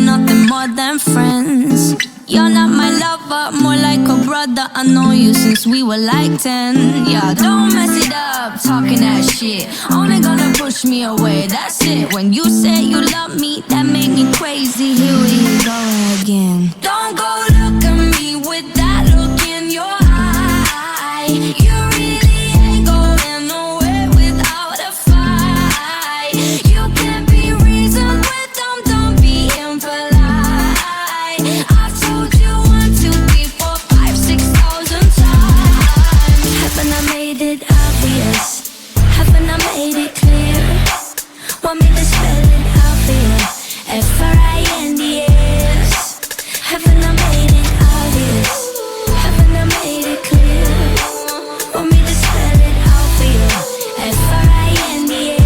nothing more than friends. You're not my lover, more like a brother. I know you since we were like 10. Yeah, don't mess it up, talking that shit. Only gonna push me away, that's it. When you say you love me, that made me crazy. Here we go again. Don't go look at me with that look in your eye. You really ain't going nowhere without a fight. You can't be reasoned with them, don't be impolite. I've told you 1, 2, 3, 4, 5, 6,000 times. Haven't I made it obvious? Haven't I made it clear? Want me to spell it out for you? F-R-I-N-D-S. Haven't I made it obvious? Haven't I made it clear? Want me to spell it out for you? F-R-I-N-D-S.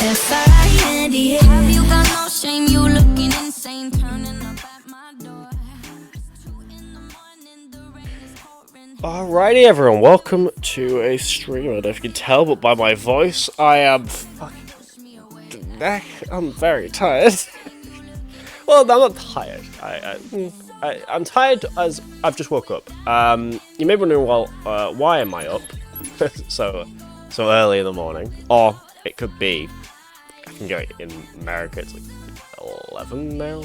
F-R-I-N-D-S. Have you got no shame? You looking insane, turning up at my door. 2 in the morning, the rain is pouring. Alrighty everyone, welcome to a stream. I don't know if you can tell, but by my voice, I am I'm very tired. Well, I'm not tired. I'm tired as I've just woke up. You may be wondering, well, why am I up so early in the morning? Or it could be, I can go in America, it's like 11 now?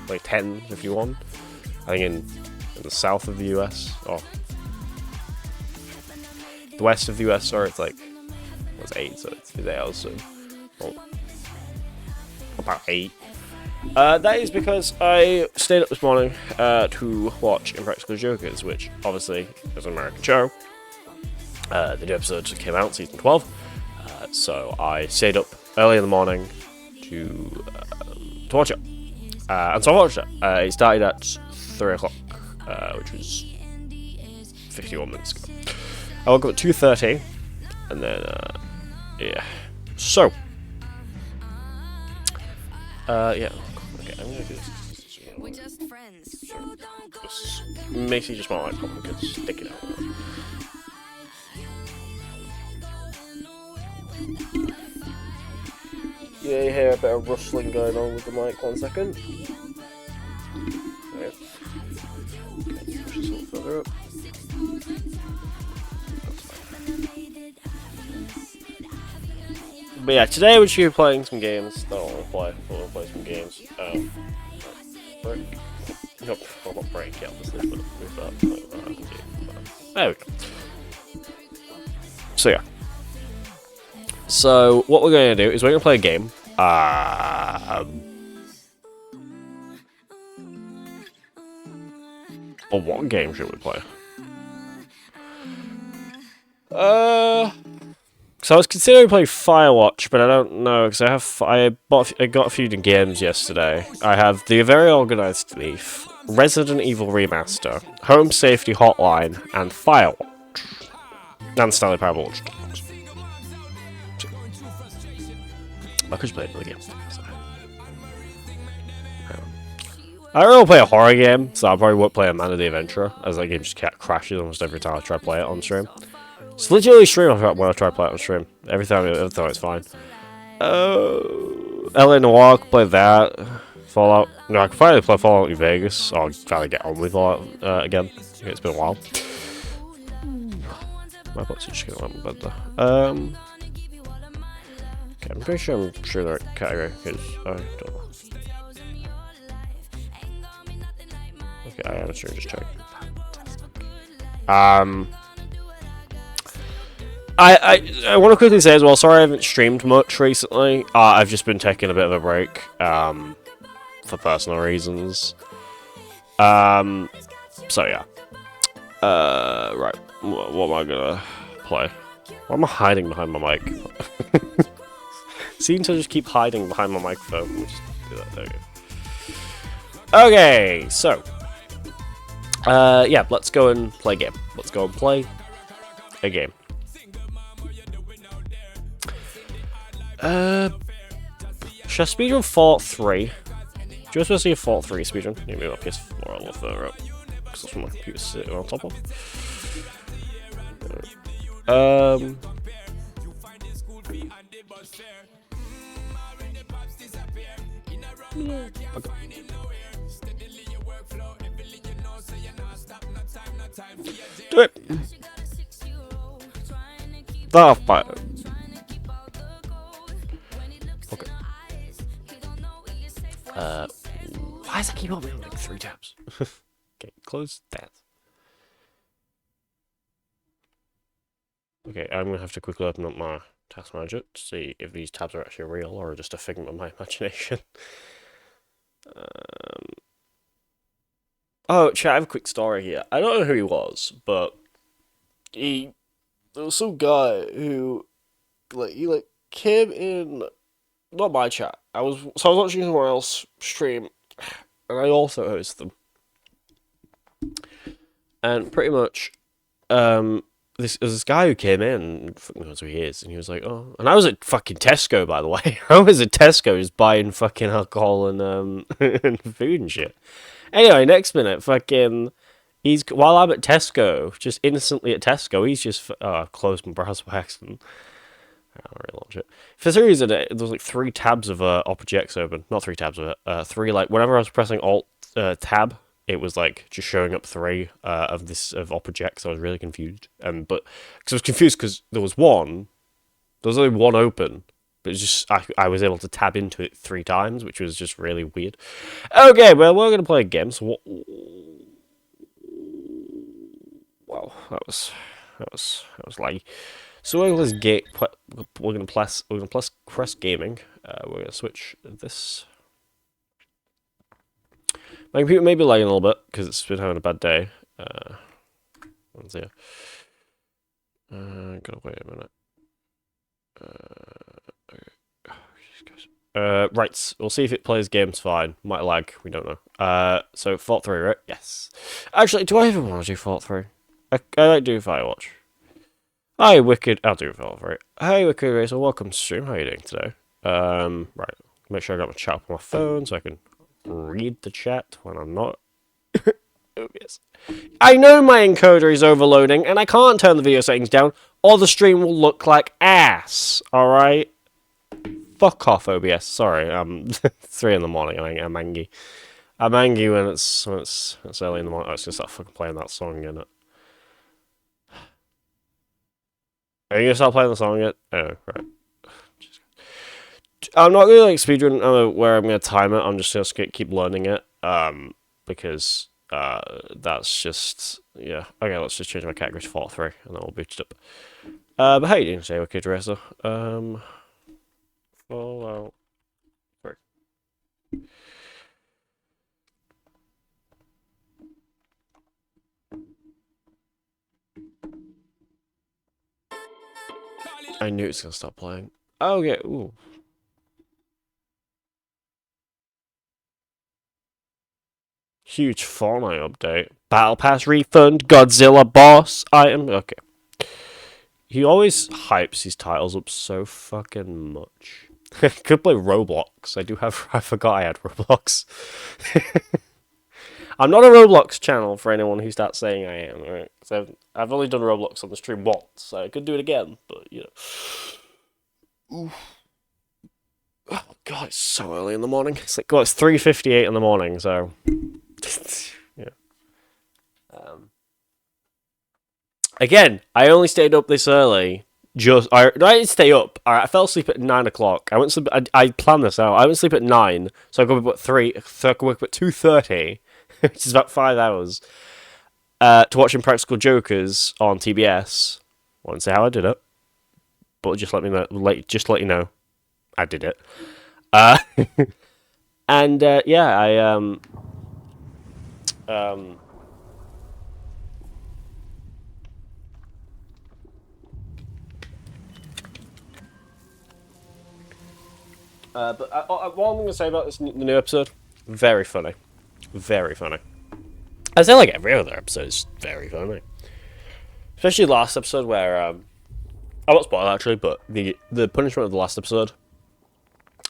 Like 10 if you want. I think in the south of the US, or the west of the US, or it's like, it's 8, so it's 8 hours, so, well, about 8. That is because I stayed up this morning to watch Impractical Jokers, which obviously is an American show. The new episode just came out, season 12, so I stayed up early in the morning to watch it. And so I watched it. It started at 3 o'clock, which was 51 minutes ago. I woke up at 2:30, and then, yeah. So, yeah. Okay, I'm gonna do this. We're just friends. Macy just might like something good. Stick it out. Yeah, you hear a bit of rustling going on with the mic. 1 second. There. Okay, push this a little further up. But yeah, today we're just playing some games. I don't want to play some games. Break. Nope, well, not break, yeah, obviously, but move that. There we go. So yeah. So what we're going to do is we're going to play a game. Or what game should we play? So I was considering playing Firewatch, but I don't know because I got a few new games yesterday. I have The Very Organized Thief, Resident Evil Remaster, Home Safety Hotline, and Firewatch, and Stanley Parable Watch Dogs. I could just play another game. So. I don't really play a horror game, so I probably won't play a Man of the Adventurer, as that game just crashes almost every time I try to play it on stream. It's literally stream when I try to play it on stream. Every time it's fine. LA Noire, I could play that. Fallout. No, I can finally play Fallout New Vegas. Or finally get on with Fallout again. It's been a while. My box is just gonna let me bed there. Okay, I'm pretty sure I'm the right category because I don't know. Okay, I am sure, just check. I want to quickly say as well, sorry I haven't streamed much recently. I've just been taking a bit of a break, for personal reasons. So yeah. Right, what am I gonna play? Why am I hiding behind my mic? Seem to just keep hiding behind my microphone. We'll just do that, there we go. Okay, so. Yeah, let's go and play a game. Let's go and play a game. Should I speedrun Fallout 3? Do you want to see a Fallout 3 speedrun? Maybe my PS4 a little further up. Because that's what my computer's sitting on top of. Okay. Do it. Oh, fine. Okay. Why does it keep on being like 3 tabs? Okay, close that. Okay, I'm gonna have to quickly open up my task manager to see if these tabs are actually real or just a figment of my imagination. Oh, chat, I have a quick story here. I don't know who he was, but there was some guy who he came in, not my chat. I was watching someone else stream, and I also host them. And pretty much, this guy who came in, fucking knows who he is, and he was like, oh, and I was at fucking Tesco, by the way. I was at Tesco just buying fucking alcohol and and food and shit. Anyway, next minute, fucking, while I'm at Tesco, just innocently at Tesco, he's just, I've closed my browser by accident. I'll relaunch it. For some reason, there was like 3 tabs of objects open. Not 3 tabs of it. 3, like, whenever I was pressing Alt tab, it was like just showing up 3 of objects. I was really confused. But because I was confused because there was only one open, but it's just I was able to tab into it 3 times, which was just really weird. Okay, well, we're gonna play a game. So wow, that was laggy. So we're gonna press gaming. We're gonna switch this. My computer may be lagging a little bit because it's been having a bad day. Let's see. Gotta wait a minute. Right, we'll see if it plays games fine. Might lag, we don't know. So Fallout 3, right? Yes. Actually, do I even want to do Fallout 3? I like do Firewatch. Hi, Wicked. I'll do Fallout 3. Hey, Wicked Racer, welcome to stream. How are you doing today? Right. Make sure I got my chat up on my phone so I can read the chat when I'm not. OBS. I know my encoder is overloading and I can't turn the video settings down or the stream will look like ass. Alright? Fuck off, OBS. Sorry, 3 in the morning. I'm angry. I'm angry when it's early in the morning. I was gonna start fucking playing that song again. Are you gonna start playing the song yet? Oh, right. I'm not really like speedrun where I'm gonna time it. I'm just gonna keep learning it. Because that's just yeah. Okay, let's just change my category to Fallout 3 and then we'll boot it up. But how you doing today, Wicked Racer? Fallout 3. I knew it was gonna stop playing. Oh yeah, ooh. Huge Fortnite update. Battle Pass refund, Godzilla boss item. Okay. He always hypes his titles up so fucking much. Could play Roblox. I forgot I had Roblox. I'm not a Roblox channel for anyone who starts saying I am, right? So I've only done Roblox on the stream once, so I could do it again, but you know. Oof. Oh god, it's so early in the morning. It's like, well, it's 3:58 in the morning, so yeah. Again, I only stayed up this early. I didn't stay up. Alright, I fell asleep at 9 o'clock. I planned this out. I went to sleep at 9, so I got up at 3. So I could wake up at 2:30, which is about 5 hours. To watch Impractical Jokers on TBS. I won't say how I did it, but just let me know. Just let you know, I did it. And yeah, I but what I'm going to say about the new episode, very funny. Very funny. I say like every other episode is very funny. Especially the last episode where, I won't spoil actually, but the punishment of the last episode,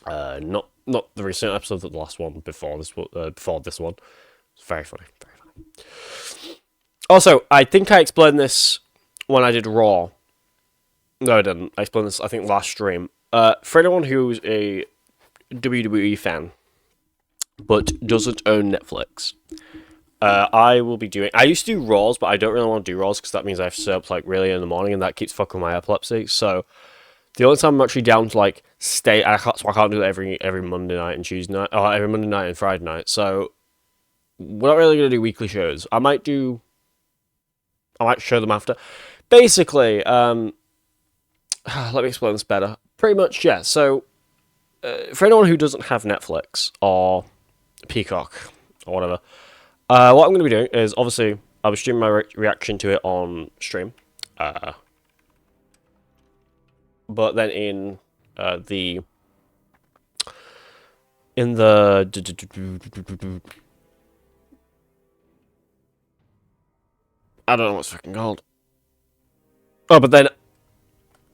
not the recent episode, but the last one before this one, it's very funny, very funny. Also, I think I explained this when I did Raw. No, I didn't. I explained this, I think, last stream. For anyone who's a WWE fan, but doesn't own Netflix. I will be doing. I used to do Raws, but I don't really want to do Raws because that means I have to stay up like really in the morning, and that keeps fucking my epilepsy. So the only time I'm actually down to like stay, so I can't do it every Monday night and Tuesday night, or every Monday night and Friday night. So we're not really gonna do weekly shows. I might show them after. Basically, let me explain this better. Pretty much, yeah. So for anyone who doesn't have Netflix or Peacock or whatever. What I'm going to be doing is, obviously, I'll be streaming my reaction to it on stream. But then in the... I don't know what's fucking called. Oh, but then...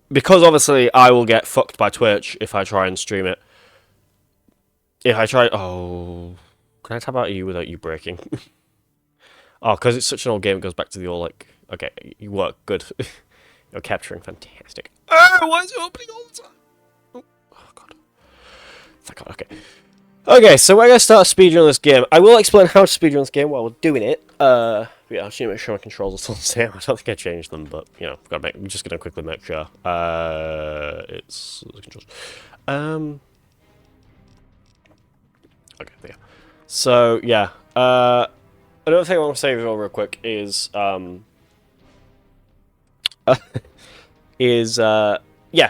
Because, obviously, I will get fucked by Twitch if I try and stream it. If I try... Oh... Can I tap out of you without you breaking? Oh, because it's such an old game, it goes back to the old, like... Okay, you work. Good. You're capturing. Fantastic. Oh, why is it opening all the time? Oh, God. Thank God, okay. Okay, so we're going to start speedrunning this game. I will explain how to speedrun this game while we're doing it. Yeah, I just need to make sure my controls are still the same. I don't think I changed them, but, you know, I'm just going to quickly make sure. It's... controls. Okay, there. So, yeah. Another thing I want to say real quick is, yeah,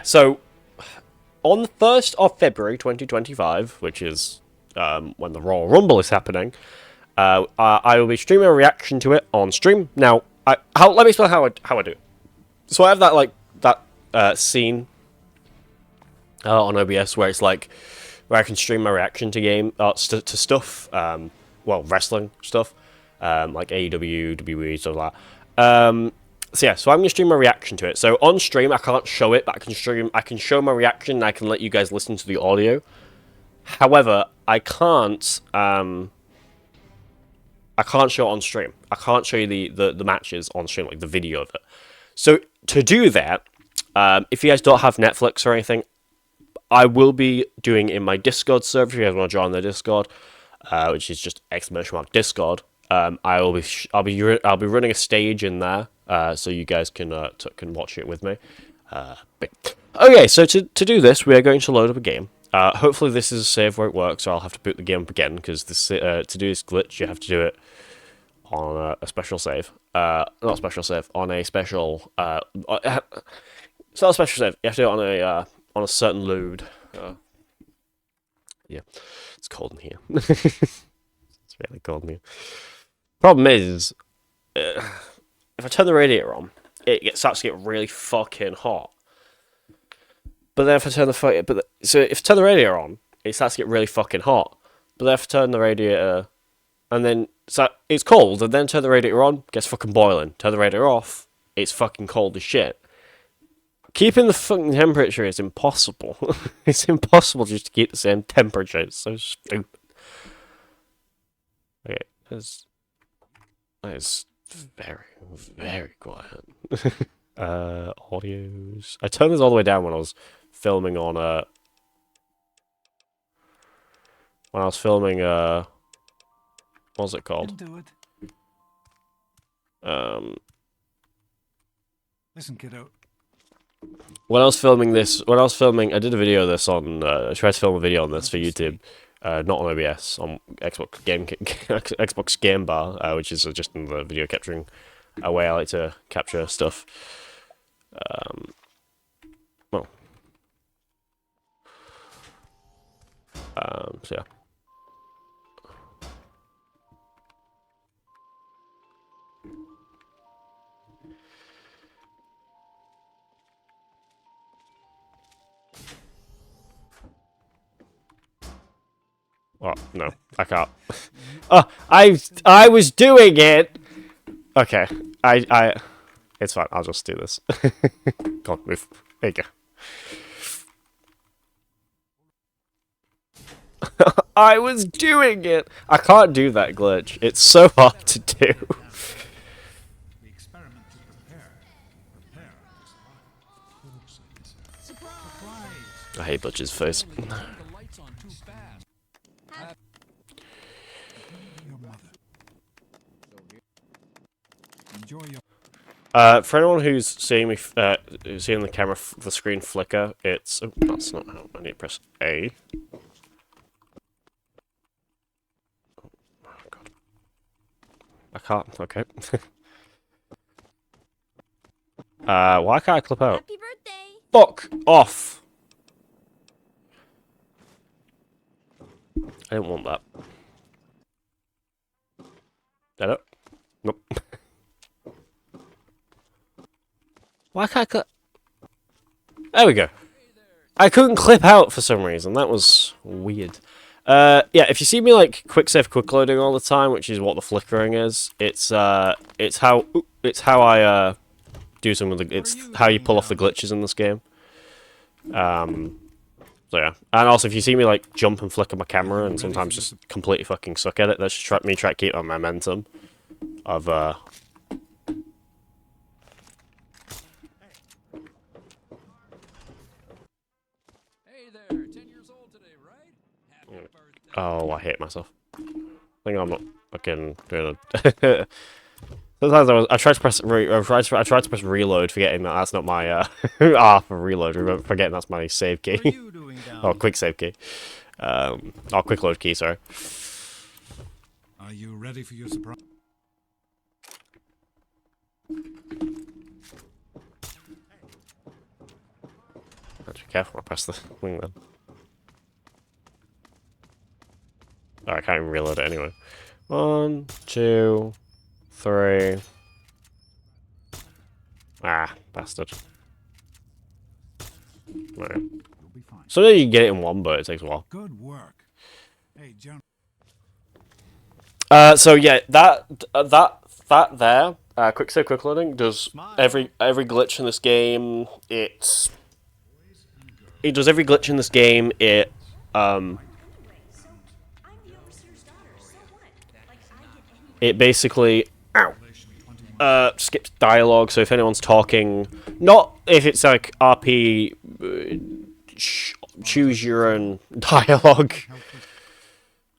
so, on the 1st of February 2025, which is, when the Royal Rumble is happening, I will be streaming a reaction to it on stream. Now, let me explain how I do it. So I have that, like, scene, on OBS where it's like, where I can stream my reaction to stuff, well, wrestling stuff, like AEW, WWE, stuff like that. So yeah, so I'm gonna stream my reaction to it. So on stream, I can't show it, but I can show my reaction, and I can let you guys listen to the audio. However, I can't show it on stream. I can't show you the matches on stream, like the video of it. So to do that, if you guys don't have Netflix or anything, I will be doing in my Discord server. If you guys want to join the Discord, which is just !Discord. I'll be running a stage in there, so you guys can watch it with me. Okay, so to do this, we are going to load up a game. Hopefully this is a save where it works, or I'll have to boot the game up again because to do this glitch, you have to do it on a special save. Not a special save, on a special. It's not a special save. You have to do it on a certain load. Yeah, it's cold in here. It's really cold in here. Problem is, if I turn the radiator on, it starts to get really fucking hot. But then if I turn so if I turn the radiator on, it starts to get really fucking hot. But then if I turn the radiator, and then so it's cold, and then turn the radiator on, it gets fucking boiling. Turn the radiator off, it's fucking cold as shit. Keeping the fucking temperature is impossible. It's impossible just to keep the same temperature. It's so stupid. Okay, that is very, very quiet. Audios. I turned this all the way down when I was filming on what was it called? Listen, kiddo. When I did a video of this on, I tried to film a video on this for YouTube, not on OBS, on Xbox Game Bar, which is just in the video capturing a way I like to capture stuff. So yeah. Oh, no, I can't. Oh, I was doing it! Okay, it's fine, I'll just do this. Go on, move. There you go. I was doing it! I can't do that glitch. It's so hard to do. I hate Butch's face. enjoy your. For anyone who's seeing me, who's seeing the camera, the screen flicker, it's... Oh, that's not how... I need to press A. Oh, God. I can't, okay. Why can't I clip out? Happy birthday! Fuck off! I didn't want that. Did it? Nope. Why can't I clip... There we go. I couldn't clip out for some reason. That was weird. Yeah, if you see me like quick save, quick loading all the time, which is what the flickering is, it's how I do some of the... It's how you pull off the glitches in this game. So yeah, and also if you see me like jump and flicker my camera and sometimes just completely fucking suck at it, that's just me try to keep my momentum of Hey there, 10 years old today, right? Happy birthday. Oh, I hate myself. I think I'm not fucking doing it. Sometimes I tried to press I tried to press reload, forgetting that that's not my for reload, forgetting that's my save key. What are you doing down or quick save key. Or quick load key, sorry. Are you ready for your surprise? Have to be careful when I press the thing then. Oh, I can't even reload it anyway. 1, 2, 3. Ah, bastard. Right. You'll be fine. So then you can get it in one, but it takes a while. Good work. Hey, John. So yeah, that there, quick save, quick loading does every glitch in this game. It does every glitch in this game. It basically skips dialogue. So if anyone's talking, not if it's like RP, choose your own dialogue.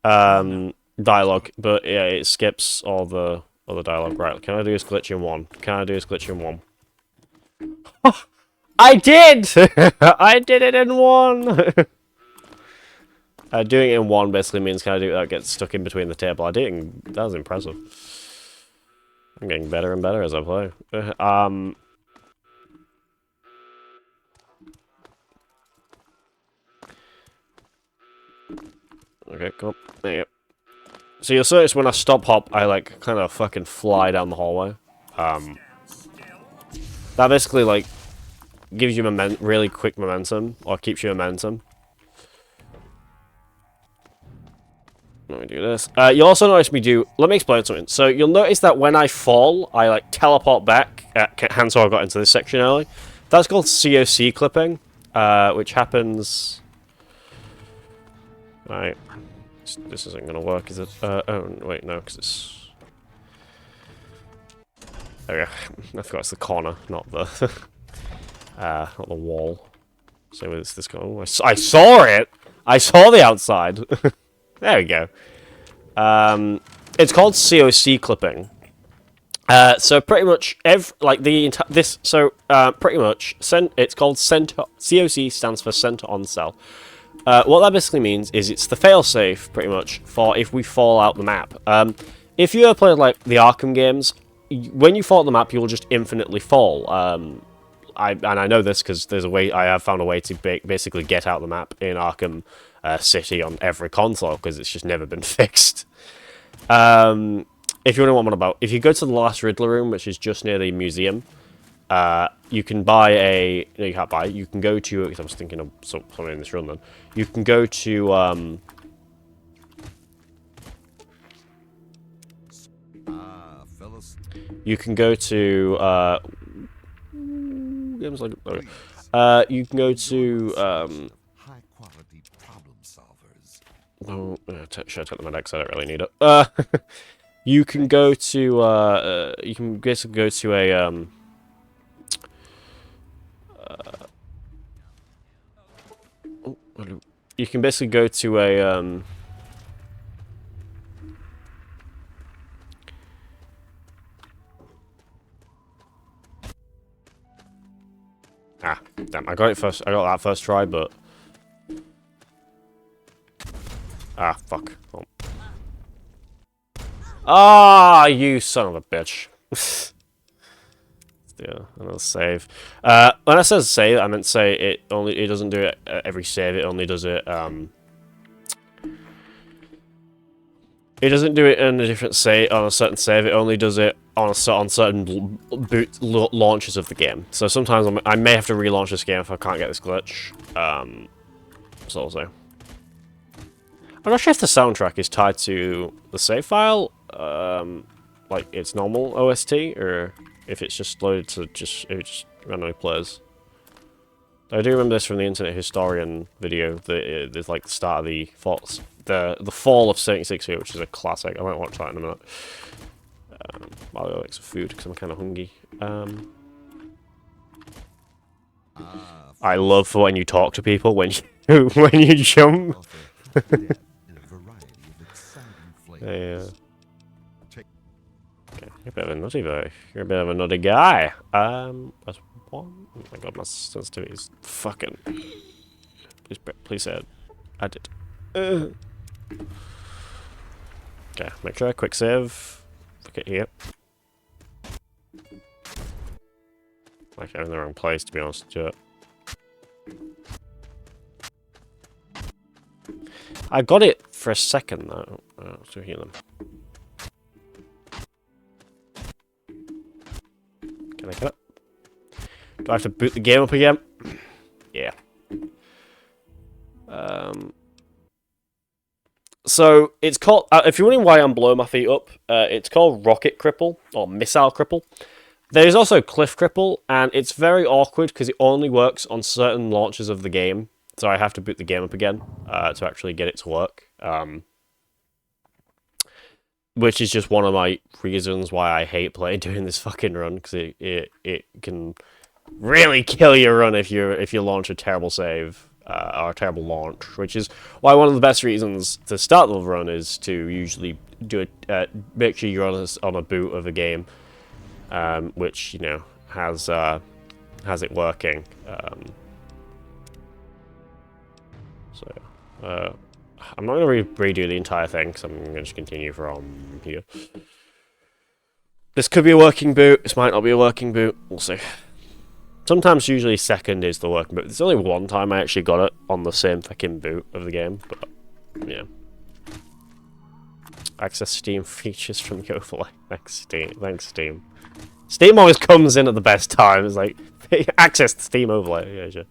Dialogue, but yeah, it skips all the other dialogue. Right, can I do this glitch in one? Can I do this glitch in one? I did! I did it in one! Doing it in one basically means can I do it without getting stuck in between the table. I did it, that was impressive. I'm getting better and better as I play. Okay, cool. There you go. So you'll notice when I stop hop, I like kind of fucking fly down the hallway. That basically like gives you really quick momentum, or keeps you momentum. Let me do this. You'll also notice me do... Let me explain something. So you'll notice that when I fall, I like teleport back. Hence how I got into this section early. That's called COC clipping, which happens... Right. This isn't gonna work, is it? Oh, wait, no, because it's... There we go. I forgot it's the corner, not the... not the wall. So it's this guy. Oh, I saw it! I saw the outside! There we go. It's called COC clipping. So pretty much pretty much it's called center. COC stands for center on cell. What that basically means is it's the failsafe pretty much for if we fall out the map. If you ever played like the Arkham games, when you fall out the map, you'll just infinitely fall. I know this because there's a way I have found a way to basically get out the map in Arkham City on every console because it's just never been fixed. If you want to know what I'm on about, if you go to the last Riddler room, which is just near the museum, you can buy a... No, you can't buy it. You can go to... Because I was thinking of something in this run then. You can go to... You can go to... games like... Okay. You can go to... high-quality problem solvers. Oh, should I take them next? I don't really need it. You can go to... you can basically go to a... you can basically go to a... Damn, I got it first. I got that first try, but fuck. Oh. Ah, you son of a bitch. Yeah, another save. When I said save, I meant say it doesn't do it every save. It only does it. It doesn't do it in a different save on a certain save. It only does it on certain boot launches of the game. So sometimes I may have to relaunch this game if I can't get this glitch. So also, I'm not sure if the soundtrack is tied to the save file, like its normal OST, or if it's just loaded to it just randomly plays. I do remember this from the Internet Historian video. There's like the start of the fall of 76 here, which is a classic. I might watch that in a minute. While I like some food because I'm kind of hungry. I love when you talk to people when you when you jump. Yeah. Okay, you're a bit of a nutty boy. You're a bit of a nutty guy. That's one. Oh my god, my sensitivity is fucking. Please say it. I did. Okay, make sure I quick save. Look at here. Like I'm in the wrong place, to be honest with you. I got it for a second though. To heal them. Can I get it? Do I have to boot the game up again? Yeah. So it's called. If you're wondering why I'm blowing my feet up, it's called Rocket Cripple or Missile Cripple. There's also Cliff Cripple, and it's very awkward because it only works on certain launches of the game. So I have to boot the game up again to actually get it to work. Which is just one of my reasons why I hate doing this fucking run, because it can really kill your run if you launch a terrible save or a terrible launch. Which is why one of the best reasons to start the run is to usually do it. Make sure you're on a boot of a game, which you know has it working. I'm not going to redo the entire thing, because I'm going to just continue from here. This could be a working boot, this might not be a working boot, we'll see. Sometimes, usually, second is the working boot. There's only one time I actually got it on the same fucking boot of the game, but, yeah. Access Steam features from the overlay. Thanks, Steam. Steam always comes in at the best time, it's like, access the Steam overlay, yeah, sure.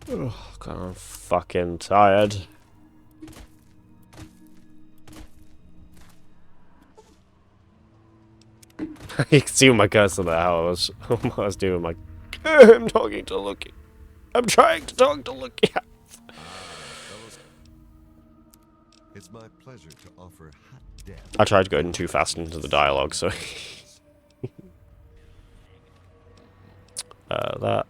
Oh, God, I'm fucking tired. You can see with my cursor there how I was doing my. I'm talking to Lucky. I'm trying to talk to Lucky. It's my pleasure to offer hot death. I tried going too fast into the dialogue, so. That.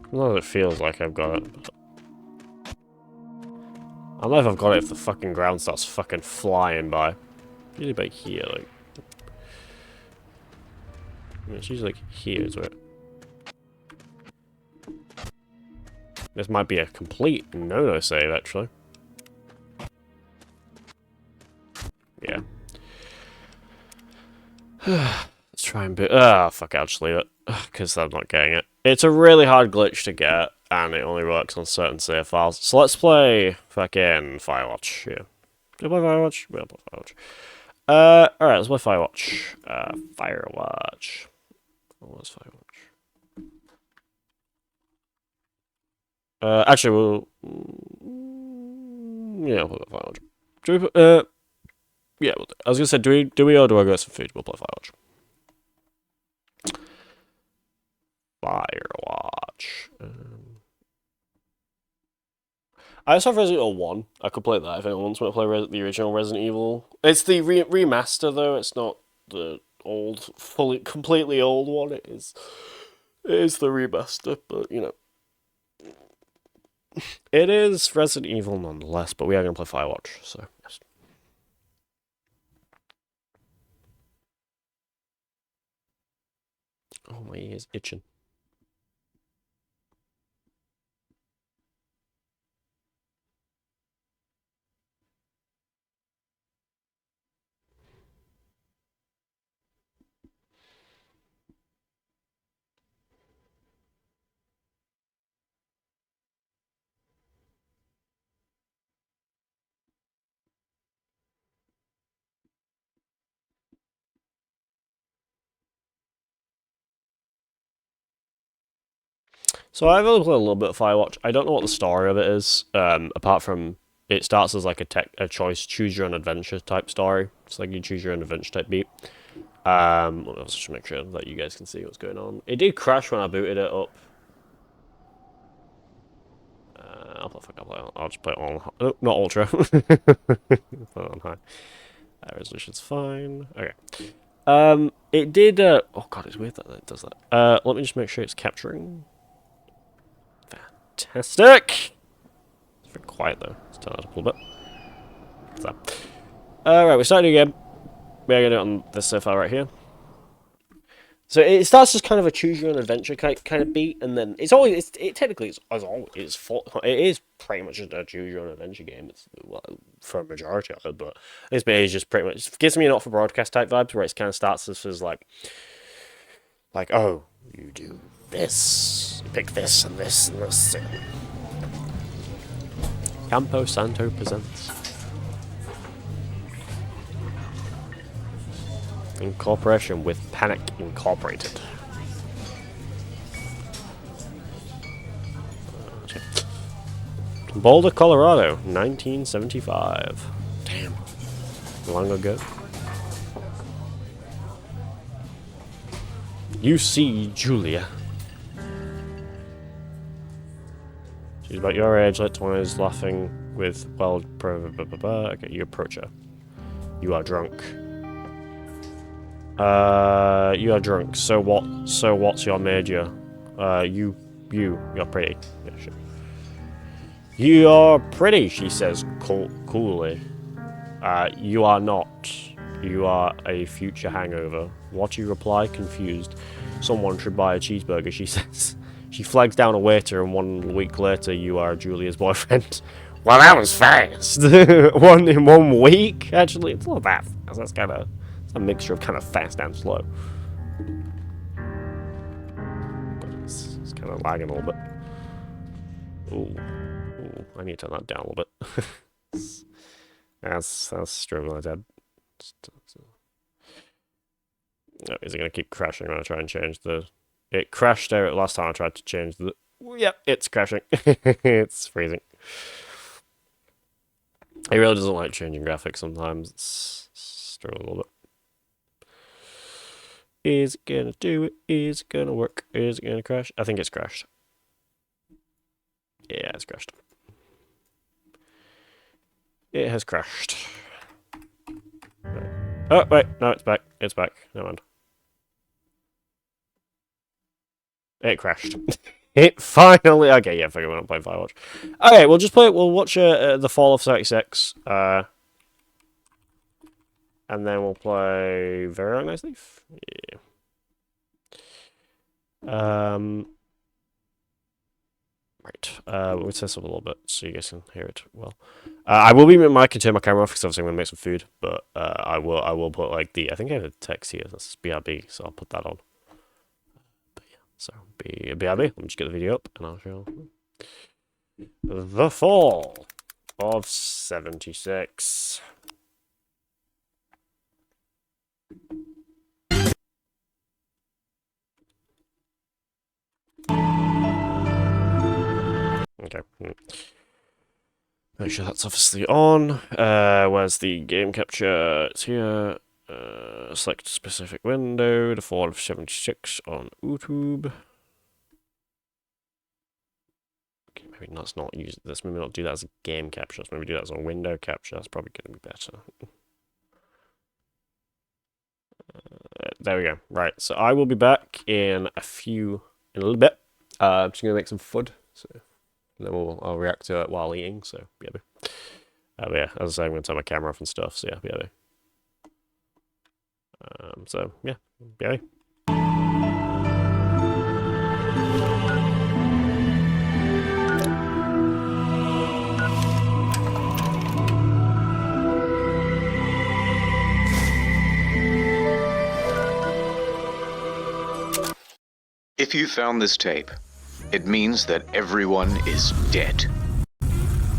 Well, it feels like I've got it. But I don't know if I've got it if the fucking ground starts fucking flying by. Usually about here, like. I mean, it's usually like here is where. This might be a complete no-no save, actually. Yeah. Let's try and boot. Ah, fuck, I'll just leave it. Because I'm not getting it. It's a really hard glitch to get. and it only works on certain save files. So let's play fucking Firewatch here. Did I play Firewatch? Yeah, I play Firewatch. Alright, let's play Firewatch. Firewatch. What's Firewatch? Actually, we'll... yeah, we'll play Firewatch. Do we... yeah, I was gonna say, do we or do I go get some food? We'll play Firewatch. Firewatch. I also have Resident Evil 1. I could play that if anyone wants me to play the original Resident Evil. It's the remaster, though. It's not the old, completely old one. It is the remaster, but, you know. It is Resident Evil nonetheless, but we are going to play Firewatch, so, yes. Oh, my ear's itching. So I've only played a little bit of Firewatch. I don't know what the story of it is, apart from it starts as like a choice, choose your own adventure type story. It's like you choose your own adventure type beat. Let's just make sure that you guys can see what's going on. It did crash when I booted it up. I'll just play it on. Oh, not ultra. Put it on high. Resolution's fine. Okay. It did. Oh god, it's weird that it does that. Let me just make sure it's capturing. Fantastic. It's very quiet though. Let's turn that up a little bit. What's that? Right, we're starting again. We're gonna do it on this file right here. So it starts as kind of a choose your own adventure kind of beat, and then it technically it is pretty much just a choose your own adventure game. It's for a majority of it, but this bit is just pretty much, it gives me an not for broadcast type vibes where it kind of starts as like oh, you do this, you pick this and this and this. Campo Santo presents. In cooperation with Panic Incorporated. Boulder, Colorado, 1975. Damn. Long ago. You see Julia. She's about your age, late 20s, laughing with, well, okay, you approach her. You are drunk. You are drunk. So what? So what's your major? You're pretty. Yeah, sure. You're pretty, she says coolly. You are not. You are a future hangover. What, you reply, confused. Someone should buy a cheeseburger, she says. She flags down a waiter, and 1 week later, you are Julia's boyfriend. Well, that was fast. In 1 week? Actually, it's not that fast. That's kind of... It's a mixture of kind of fast and slow. But it's kind of lagging a little bit. Ooh, I need to turn that down a little bit. that's struggling with that. No, is it going to keep crashing when I try and change the... It crashed out last time I tried to change the... Yep, it's crashing. It's freezing. It really doesn't like changing graphics sometimes. It's struggling a little bit. Is it gonna do it? Is it gonna work? Is it gonna crash? I think it's crashed. Yeah, it's crashed. It has crashed. Right. Oh, wait. No, it's back. It's back. Never mind. It crashed. It finally... Okay, yeah, figure we're not playing Firewatch. Okay, we'll just play... We'll watch The Fall of 36. And then we'll play Very Organized Thief. Yeah. Right. We'll test up a little bit so you guys can hear it well. I will be mic and turn my camera off because obviously I'm gonna make some food, but I will put like I think I have a text here. That's BRB, so I'll put that on. But yeah, so BRB. Let me just get the video up and I'll show. The Fall of 76. Okay. Make sure that's obviously on. Where's the game capture? It's here. Select specific window. The Fall of 76 on YouTube. Okay, maybe let's not use this. Maybe not do that as a game capture. Let's maybe do that as a window capture. That's probably going to be better. There we go. Right. So I will be back in a little bit. I'm just going to make some food. So then I'll react to it while eating. So yeah. But yeah, as I say, I'm going to turn my camera off and stuff. So yeah. So yeah. Yeah. If you found this tape, it means that everyone is dead.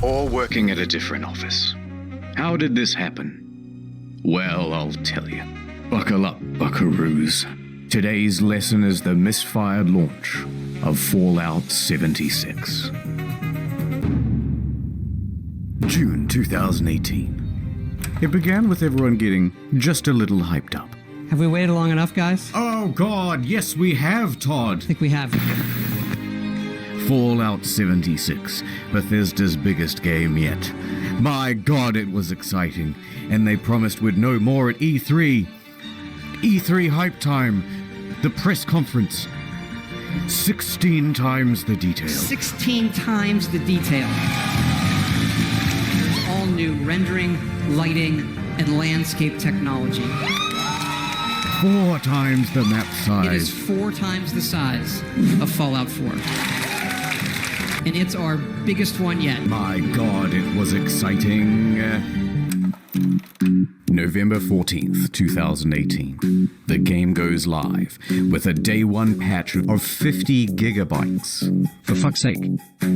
Or working at a different office. How did this happen? Well, I'll tell you. Buckle up, buckaroos. Today's lesson is the misfired launch of Fallout 76. June 2018. It began with everyone getting just a little hyped up. Have we waited long enough, guys? Oh God, yes we have, Todd. I think we have. Fallout 76, Bethesda's biggest game yet. My God, it was exciting, and they promised we'd know more at E3. E3 hype time, the press conference. 16 times the detail. 16 times the detail. All new rendering, lighting, and landscape technology. 4 times the map size. It is 4 times the size of Fallout 4. And it's our biggest one yet. My God, it was exciting. November 14th, 2018. The game goes live with a day one patch of 50 gigabytes. For fuck's sake,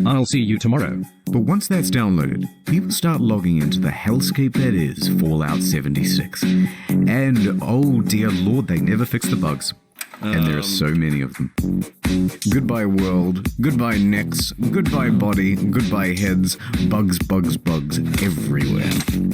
I'll see you tomorrow. But once that's downloaded, people start logging into the hellscape that is Fallout 76. And oh dear lord, they never fix the bugs. And there are so many of them. Goodbye world, goodbye necks, goodbye body, goodbye heads, bugs everywhere.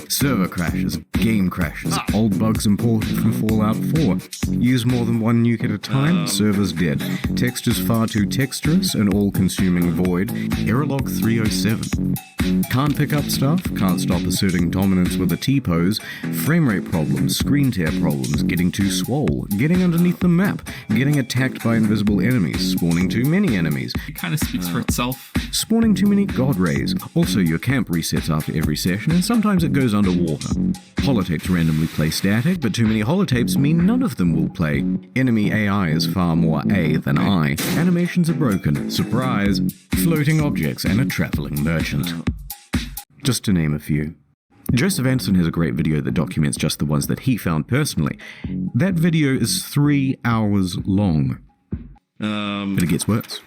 Server crashes, game crashes, old bugs imported from Fallout 4. Use more than one nuke at a time, server's dead. Textures far too texturous, an all-consuming void. Error log 307. Can't pick up stuff, can't stop asserting dominance with a T-pose, framerate problems, screen tear problems, getting too swole, getting underneath the map, getting attacked by invisible enemies, spawning too many enemies. It kind of speaks for itself. Spawning too many god rays. Also, your camp resets after every session, and sometimes it goes underwater. Holotapes randomly play static, but too many holotapes mean none of them will play. Enemy AI is far more A than I. Animations are broken. Surprise. Floating objects and a traveling merchant. Just to name a few. Joseph Anson has a great video that documents just the ones that he found personally. That video is 3 hours long. But it gets worse.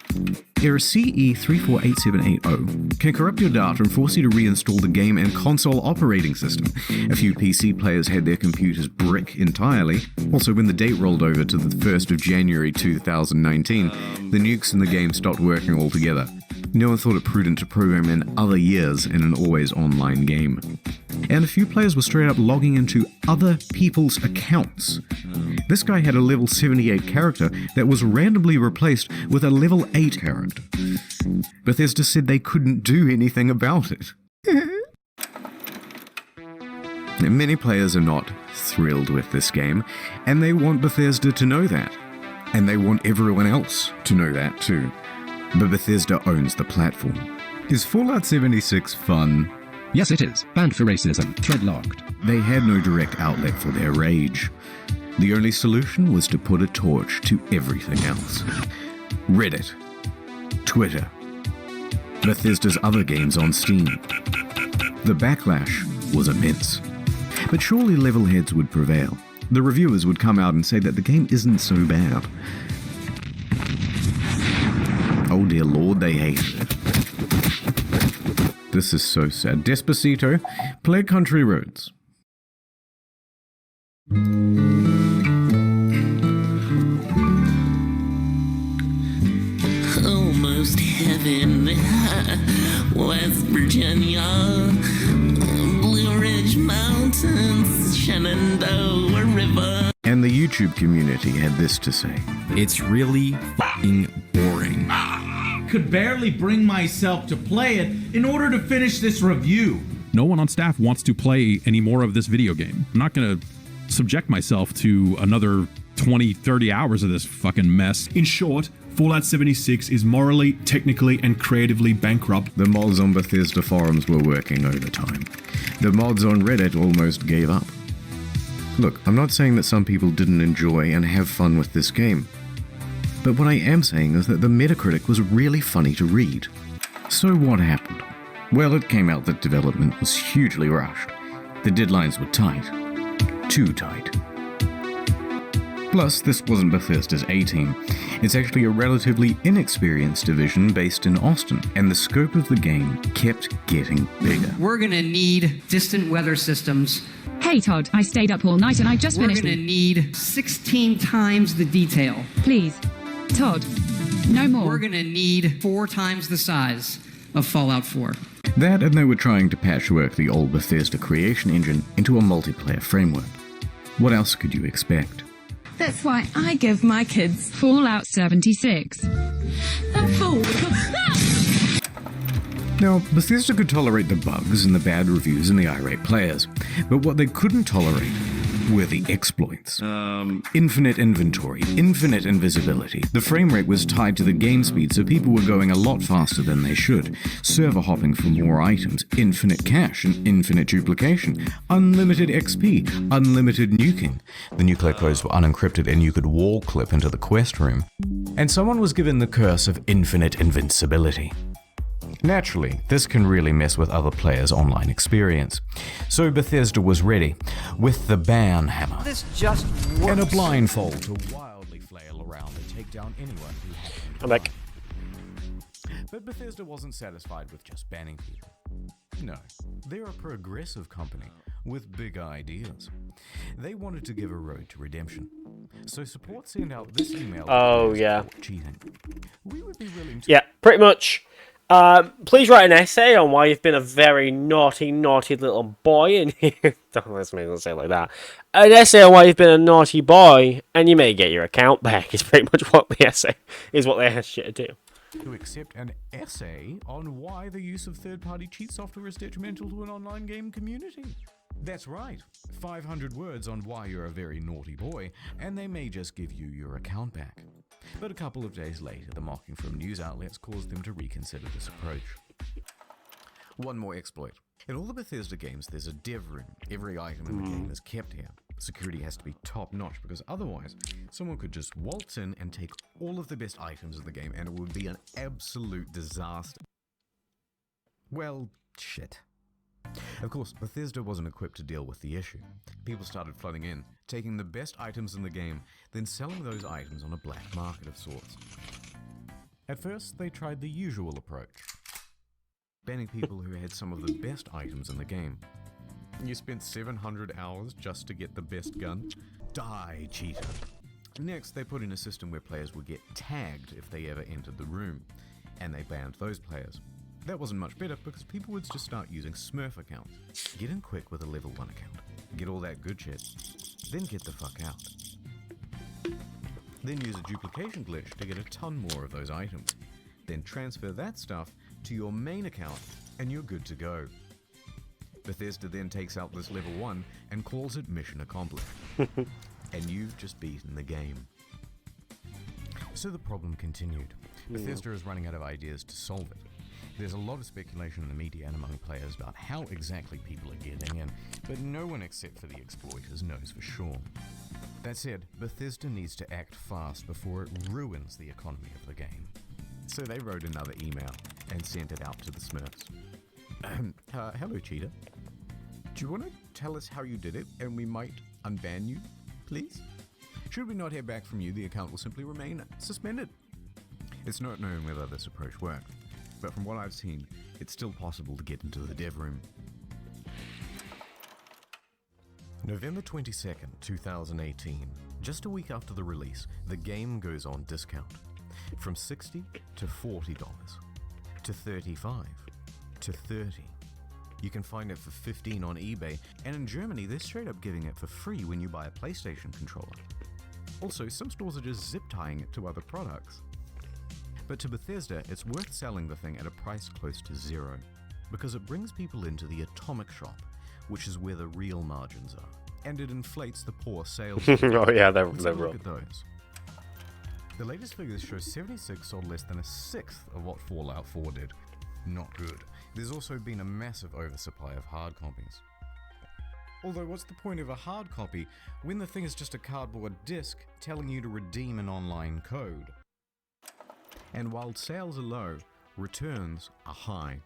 Error CE348780 can corrupt your data and force you to reinstall the game and console operating system. A few PC players had their computers brick entirely. Also, when the date rolled over to the 1st of January 2019, the nukes in the game stopped working altogether. No one thought it prudent to program in other years in an always online game. And a few players were straight up logging into other people's accounts. This guy had a level 78 character that was randomly replaced with a level 8 character. Bethesda said they couldn't do anything about it. Many players are not thrilled with this game, and they want Bethesda to know that. And they want everyone else to know that too. But Bethesda owns the platform. Is Fallout 76 fun? Yes, it is. Banned for racism. Thread locked. They had no direct outlet for their rage. The only solution was to put a torch to everything else. Reddit, Twitter, Bethesda's other games on Steam. The backlash was immense. But surely level heads would prevail. The reviewers would come out and say that the game isn't so bad. Oh dear lord, they hated it. This is so sad. Despacito, play Country Roads. Almost heaven, West Virginia, Blue Ridge Mountains, Shenandoah River. And the YouTube community had this to say. It's really fucking boring. Could barely bring myself to play it in order to finish this review. No one on staff wants to play any more of this video game. I'm not going to subject myself to another 20, 30 hours of this fucking mess. In short, Fallout 76 is morally, technically, and creatively bankrupt. The mods on Bethesda forums were working overtime. The mods on Reddit almost gave up. Look, I'm not saying that some people didn't enjoy and have fun with this game. But what I am saying is that the Metacritic was really funny to read. So what happened? Well, it came out that development was hugely rushed. The deadlines were tight. Too tight. Plus, this wasn't Bethesda's A-team. It's actually a relatively inexperienced division based in Austin, and the scope of the game kept getting bigger. We're gonna need distant weather systems. Hey Todd, I stayed up all night and I just finished. We're gonna need 16 times the detail. Please, Todd, no more. We're gonna need 4 times the size of Fallout 4. That, and they were trying to patchwork the old Bethesda creation engine into a multiplayer framework. What else could you expect? That's why I give my kids Fallout 76. Now, Bethesda could tolerate the bugs and the bad reviews and the irate players, but what they couldn't tolerate were the exploits. Infinite inventory, infinite invisibility. The frame rate was tied to the game speed, so people were going a lot faster than they should. Server hopping for more items, infinite cache and infinite duplication, unlimited XP, unlimited nuking. The nuclear codes were unencrypted and you could wall clip into the quest room. And someone was given the curse of infinite invincibility. Naturally, this can really mess with other players' online experience. So Bethesda was ready, with the ban hammer. This just works. And a blindfold to wildly flail around and take down anyone who had I'm back. But Bethesda wasn't satisfied with just banning people. No, they're a progressive company with big ideas. They wanted to give a road to redemption. So support sent out this email. Oh, yeah. Cheating. We would be willing to... Yeah, pretty much. Please write an essay on why you've been a very naughty, naughty little boy. And don't listen to me say it like that. An essay on why you've been a naughty boy, and you may get your account back. Is pretty much what the essay is. What they asked you to do. To accept an essay on why the use of third-party cheat software is detrimental to an online game community. That's right, 500 words on why you're a very naughty boy, and they may just give you your account back. But a couple of days later, the mocking from news outlets caused them to reconsider this approach. One more exploit. In all the Bethesda games, there's a dev room. Every item in the game is kept here. Security has to be top-notch, because otherwise, someone could just waltz in and take all of the best items in the game, and it would be an absolute disaster. Well, shit. Of course, Bethesda wasn't equipped to deal with the issue. People started flooding in, taking the best items in the game, then selling those items on a black market of sorts. At first, they tried the usual approach, banning people who had some of the best items in the game. You spent 700 hours just to get the best gun? Die, cheater. Next, they put in a system where players would get tagged if they ever entered the room, and they banned those players. That wasn't much better because people would just start using Smurf accounts. Get in quick with a level 1 account, get all that good shit, then get the fuck out. Then use a duplication glitch to get a ton more of those items. Then transfer that stuff to your main account and you're good to go. Bethesda then takes out this level 1 and calls it mission accomplished. And you've just beaten the game. So the problem continued. Bethesda is running out of ideas to solve it. There's a lot of speculation in the media and among players about how exactly people are getting in, but no one except for the exploiters knows for sure. That said, Bethesda needs to act fast before it ruins the economy of the game. So they wrote another email and sent it out to the Smurfs. Hello, Cheetah. Do you want to tell us how you did it and we might unban you, please? Should we not hear back from you, the account will simply remain suspended. It's not known whether this approach worked. but from what I've seen, it's still possible to get into the dev room. November 22nd, 2018. Just a week after the release, the game goes on discount. From $60 to $40, to $35, to $30. You can find it for $15 on eBay, and in Germany, they're straight up giving it for free when you buy a PlayStation controller. Also, some stores are just zip tying it to other products. But to Bethesda, it's worth selling the thing at a price close to zero, because it brings people into the atomic shop, which is where the real margins are, and it inflates the poor sales. Oh yeah, they're Let's have a real. look at those. The latest figures show 76 sold less than a sixth of what Fallout 4 did. Not good. There's also been a massive oversupply of hard copies. Although what's the point of a hard copy when the thing is just a cardboard disc telling you to redeem an online code? And while sales are low, returns are high.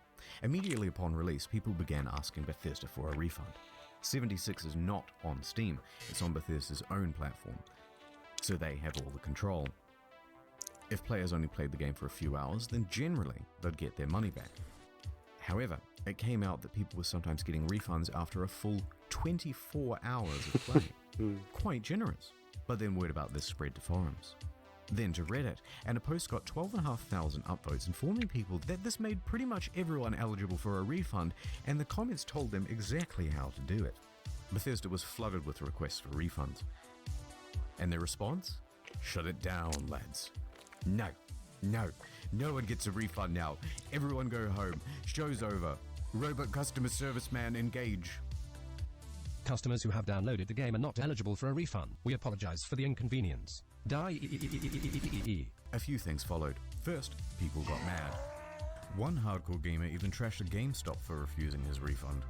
Immediately upon release, people began asking Bethesda for a refund. 76 is not on Steam, it's on Bethesda's own platform, so they have all the control. If players only played the game for a few hours, then generally they'd get their money back. However, it came out that people were sometimes getting refunds after a full 24 hours of play. Quite generous. But then word about this spread to forums. Then to Reddit, and a post got 12,500 upvotes informing people that this made pretty much everyone eligible for a refund, and the comments told them exactly how to do it. Bethesda was flooded with requests for refunds. And their response? Shut it down, lads. No one gets a refund now. Everyone go home. Show's over. Robot customer service man engage. Customers who have downloaded the game are not eligible for a refund. We apologize for the inconvenience. A few things followed. First, people got mad. One hardcore gamer even trashed a GameStop for refusing his refund.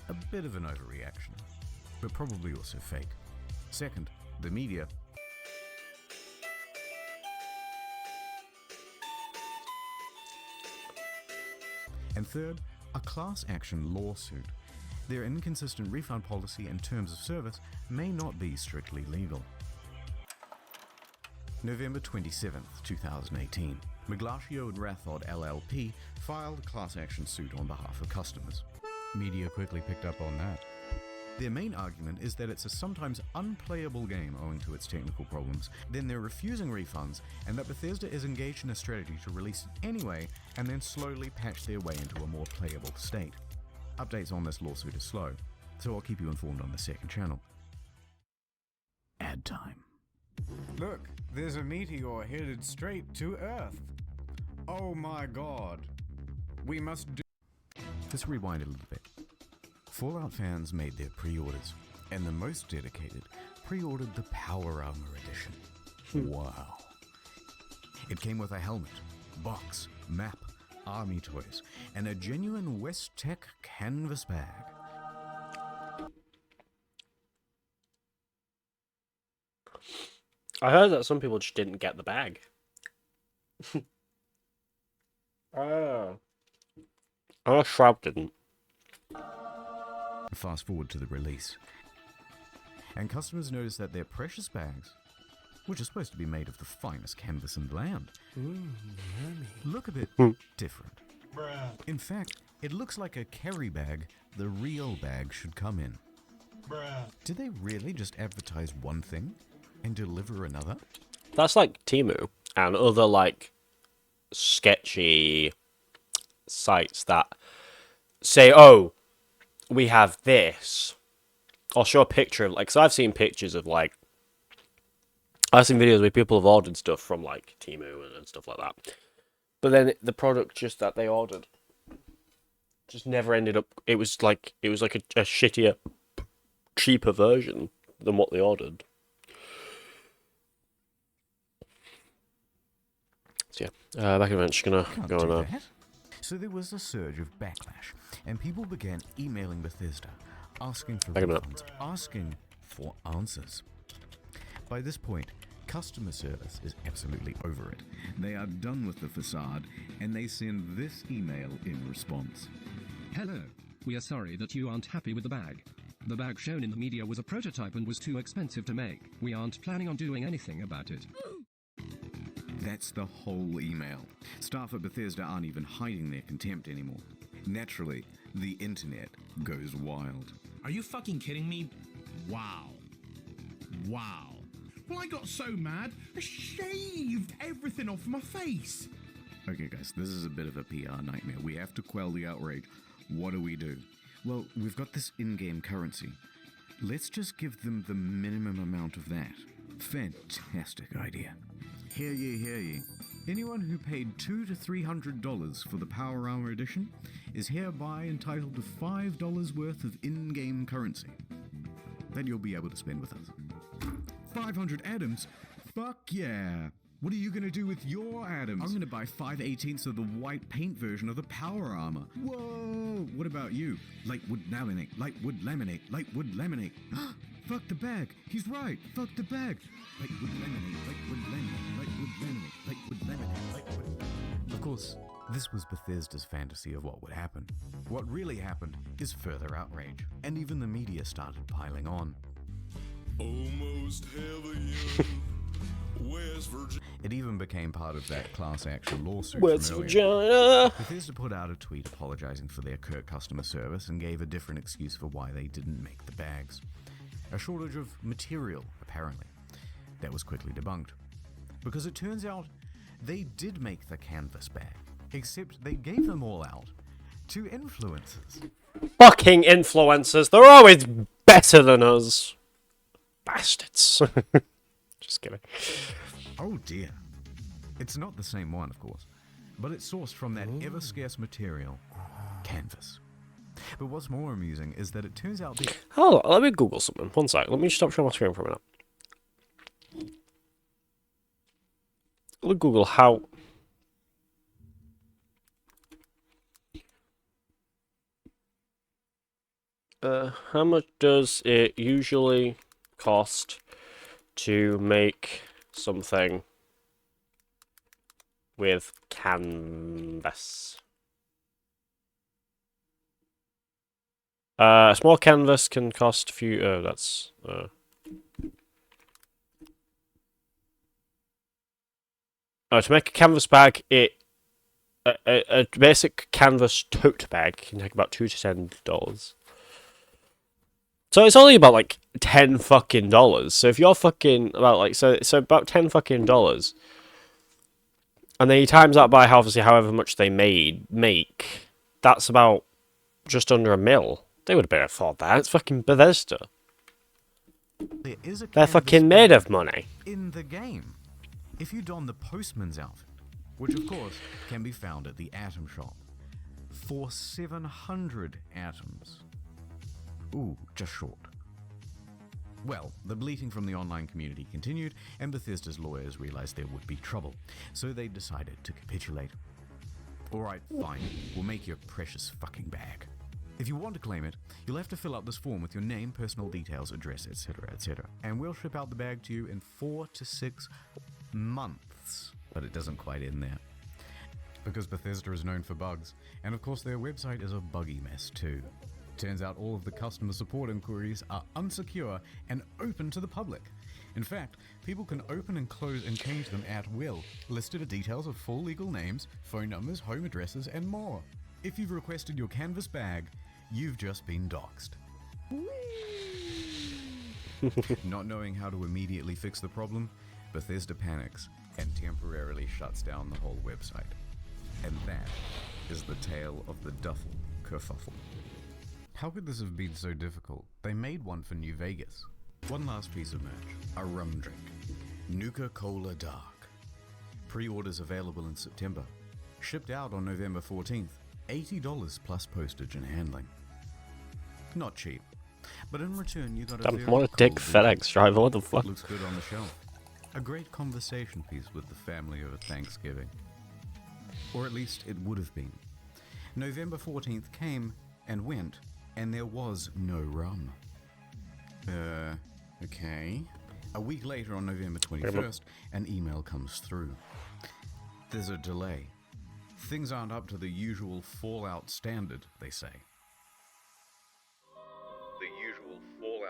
A bit of an overreaction, but probably also fake. Second, the media. And third, a class action lawsuit. Their inconsistent refund policy and terms of service may not be strictly legal. November 27th, 2018. Miglatio and Rathod LLP filed a class action suit on behalf of customers. Media quickly picked up on that. Their main argument is that it's a sometimes unplayable game owing to its technical problems, then they're refusing refunds, and that Bethesda is engaged in a strategy to release it anyway and then slowly patch their way into a more playable state. Updates on this lawsuit are slow, so I'll keep you informed on the second channel. Ad time. Look, there's a meteor headed straight to Earth. Oh my god. We must do... Let's rewind a little bit. Fallout fans made their pre-orders, and the most dedicated pre-ordered the Power Armor Edition. Wow. It came with a helmet, box, map, army toys, and a genuine West Tech canvas bag. I heard that some people just didn't get the bag. Oh, Shroud didn't. Fast forward to the release, and customers noticed that their precious bags, which are supposed to be made of the finest canvas in the land, look a bit different. In fact, it looks like a carry bag the real bag should come in. Did they really just advertise one thing and deliver another? That's like Temu and other like sketchy sites that say, oh, we have this. I'll show a picture of, like, because I've seen pictures of, like, I've seen videos where people have ordered stuff from, like, Temu and stuff like that. But then the product just that they ordered just never ended up, it was like a shittier, cheaper version than what they ordered. So yeah, back in a minute, just gonna go on there. So there was a surge of backlash, and people began emailing Bethesda, asking for Back a minute. refunds, asking for answers. By this point, customer service is absolutely over it. They are done with the facade, and they send this email in response. Hello. We are sorry that you aren't happy with the bag. The bag shown in the media was a prototype and was too expensive to make. We aren't planning on doing anything about it. That's the whole email. Staff at Bethesda aren't even hiding their contempt anymore. Naturally, the internet goes wild. Are you fucking kidding me? Wow. Wow. Well, I got so mad, I shaved everything off my face. Okay, guys, this is a bit of a PR nightmare. We have to quell the outrage. What do? Well, we've got this in-game currency. Let's just give them the minimum amount of that. Fantastic idea. Hear ye, hear ye. Anyone who paid $200 to $300 for the Power Armor Edition is hereby entitled to $5 worth of in-game currency that you'll be able to spend with us. 500 atoms? Fuck yeah! What are you gonna do with your atoms? I'm gonna buy 5/18 of the white paint version of the Power Armor. Whoa! What about you? Lightwood laminate, lightwood laminate, lightwood laminate. Fuck the bag! He's right! Fuck the bag! Lightwood laminate, lightwood laminate, lightwood laminate, lightwood laminate, lightwood. Of course, this was Bethesda's fantasy of what would happen. What really happened is further outrage, and even the media started piling on. Almost heaven. West Virginia. It even became part of that class action lawsuit. West Virginia. Bethesda put out a tweet apologizing for their curt customer service and gave a different excuse for why they didn't make the bags. A shortage of material, apparently. That was quickly debunked. Because it turns out they did make the canvas bag, except they gave them all out to influencers. Fucking influencers. They're always better than us. Bastards. Just kidding. Oh dear. It's not the same one, of course, but it's sourced from that ever-scarce material, canvas. But what's more amusing is that it turns out that... Hold on, let me Google something. One sec. Let me stop sharing my screen for a minute. Let me Google how... how much does it usually cost to make something with canvas? A small canvas can cost a few. That's. To make a canvas bag, a basic canvas tote bag can take about $2 to $10. So it's only about like $10 fucking dollars. So if you're fucking about like so about $10 fucking dollars, and then you times that by obviously however much they make, that's about just under $1 million. They would have better afford that. It's fucking Bethesda. They're fucking made of money. In the game, if you don the postman's outfit, which of course can be found at the Atom Shop, for 700 atoms. Ooh, just short. Well, the bleating from the online community continued, and Bethesda's lawyers realized there would be trouble, so they decided to capitulate. Alright, fine, we'll make you a precious fucking bag. If you want to claim it, you'll have to fill out this form with your name, personal details, address, etc., etc., and we'll ship out the bag to you in 4 to 6 months. But it doesn't quite end there. Because Bethesda is known for bugs, and of course their website is a buggy mess too. Turns out all of the customer support inquiries are unsecure and open to the public. In fact, people can open and close and change them at will, listed are details of full legal names, phone numbers, home addresses, and more. If you've requested your canvas bag, you've just been doxxed. Not knowing how to immediately fix the problem, Bethesda panics and temporarily shuts down the whole website. And that is the tale of the duffel kerfuffle. How could this have been so difficult? They made one for New Vegas. One last piece of merch, a rum drink, Nuka-Cola Dark. Pre-orders available in September. Shipped out on November 14th, $80 plus postage and handling. Not cheap, but in return you got a Damn, what a dick FedEx driver, what the fuck? Looks good on the shelf. A great conversation piece with the family over Thanksgiving. Or at least it would have been. November 14th came and went, and there was no rum. Okay. A week later on November 21st, an email comes through. There's a delay. Things aren't up to the usual Fallout standard, they say.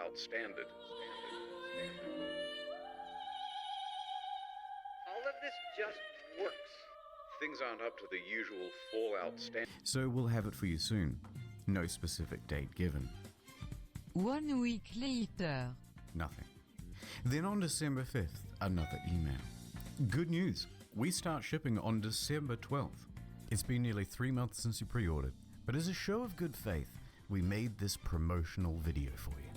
Fallout standard. All of this just works. Things aren't up to the usual Fallout standard. So we'll have it for you soon. No specific date given. 1 week later. Nothing. Then on December 5th, another email. Good news. We start shipping on December 12th. It's been nearly 3 months since you pre-ordered, but as a show of good faith, we made this promotional video for you.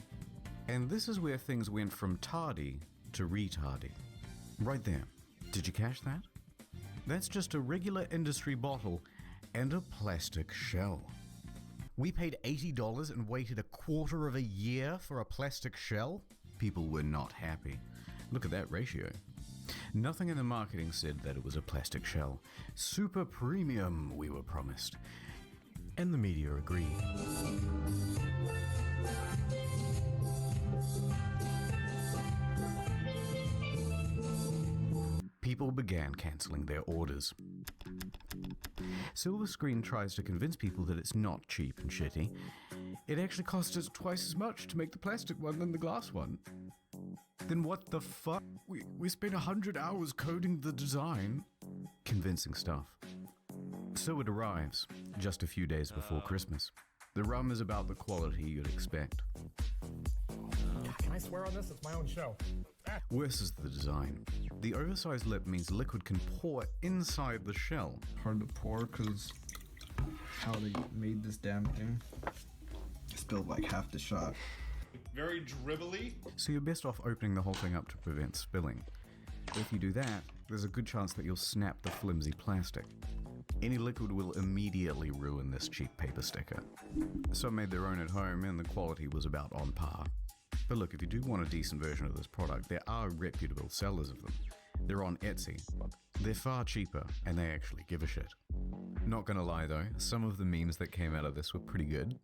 And this is where things went from tardy to retardy. Right there. Did you catch that? That's just a regular industry bottle and a plastic shell. We paid $80 and waited a quarter of a year for a plastic shell? People were not happy. Look at that ratio. Nothing in the marketing said that it was a plastic shell. Super premium, we were promised. And the media agreed. People began cancelling their orders. Silver Screen tries to convince people that it's not cheap and shitty. It actually costs us twice as much to make the plastic one than the glass one. Then what the fuck? We spent 100 hours coding the design. Convincing stuff. So it arrives, just a few days before Christmas. The rum is about the quality you'd expect. Can I swear on this? It's my own show. Worse is the design. The oversized lip means liquid can pour inside the shell. Hard to pour because how they made this damn thing. Spilled like half the shot. Very dribbly. So you're best off opening the whole thing up to prevent spilling. If you do that, there's a good chance that you'll snap the flimsy plastic. Any liquid will immediately ruin this cheap paper sticker. Some made their own at home and the quality was about on par. But look, if you do want a decent version of this product, there are reputable sellers of them. They're on Etsy. They're far cheaper, and they actually give a shit. Not gonna lie though, some of the memes that came out of this were pretty good.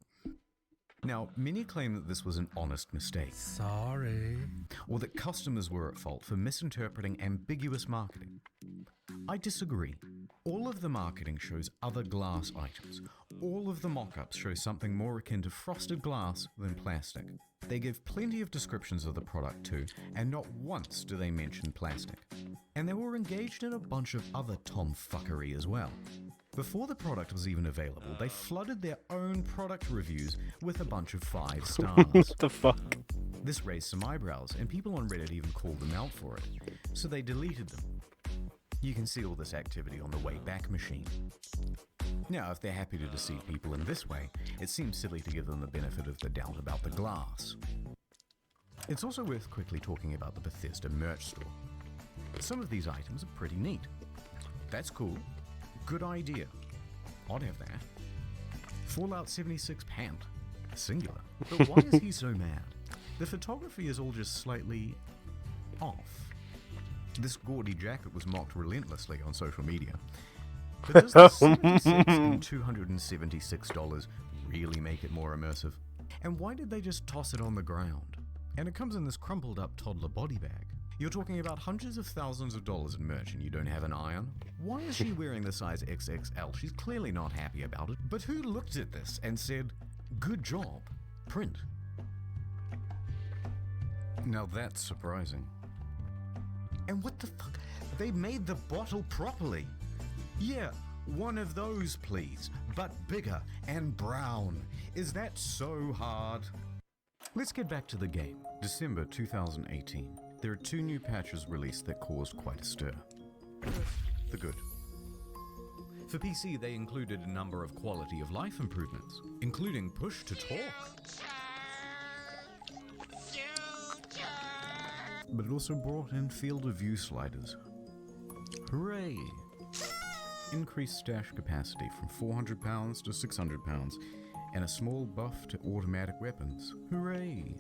Now, many claim that this was an honest mistake. Sorry. Or that customers were at fault for misinterpreting ambiguous marketing. I disagree. All of the marketing shows other glass items. All of the mock-ups show something more akin to frosted glass than plastic. They give plenty of descriptions of the product too, and not once do they mention plastic. And they were engaged in a bunch of other tomfuckery as well. Before the product was even available, they flooded their own product reviews with a bunch of 5 stars. What the fuck? This raised some eyebrows, and people on Reddit even called them out for it, so they deleted them. You can see all this activity on the Wayback Machine. Now, if they're happy to deceive people in this way, it seems silly to give them the benefit of the doubt about the glass. It's also worth quickly talking about the Bethesda merch store. Some of these items are pretty neat. That's cool. Good idea. I'd have that. Fallout 76 pant. Singular. But why is he so mad? The photography is all just slightly off. This gaudy jacket was mocked relentlessly on social media. But does the $76 and $276 really make it more immersive? And why did they just toss it on the ground? And it comes in this crumpled up toddler body bag. You're talking about hundreds of thousands of dollars in merch and you don't have an eye on? Why is she wearing the size XXL? She's clearly not happy about it. But who looked at this and said, good job, print? Now that's surprising. And what the fuck? They made the bottle properly. Yeah, one of those please, but bigger and brown. Is that so hard? Let's get back to the game. December 2018. There are 2 new patches released that caused quite a stir. The good. For PC, they included a number of quality of life improvements, including push to talk. But it also brought in field of view sliders. Hooray! Increased stash capacity from 400 pounds to 600 pounds, and a small buff to automatic weapons. Hooray!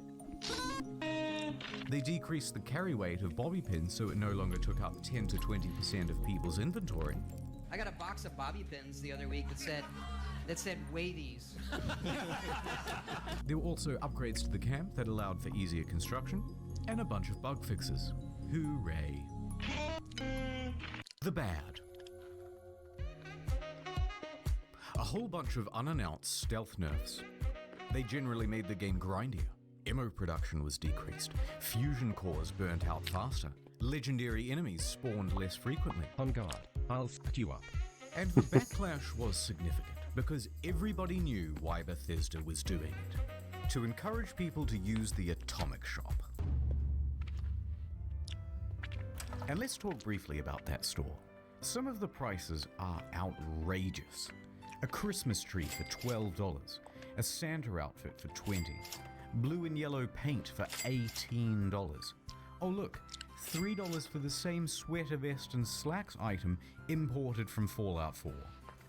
They decreased the carry weight of bobby pins so it no longer took up 10 to 20% of people's inventory. I got a box of bobby pins the other week that said weigh these. There were also upgrades to the camp that allowed for easier construction, and a bunch of bug fixes. Hooray! The bad. A whole bunch of unannounced stealth nerfs. They generally made the game grindier. Ammo production was decreased, fusion cores burnt out faster, legendary enemies spawned less frequently. On guard, I'll fuck you up. And the backlash was significant because everybody knew why Bethesda was doing it. To encourage people to use the Atomic Shop. And let's talk briefly about that store. Some of the prices are outrageous. A Christmas tree for $12, a Santa outfit for $20, blue and yellow paint for $18. Oh look, $3 for the same sweater vest and slacks item imported from Fallout 4.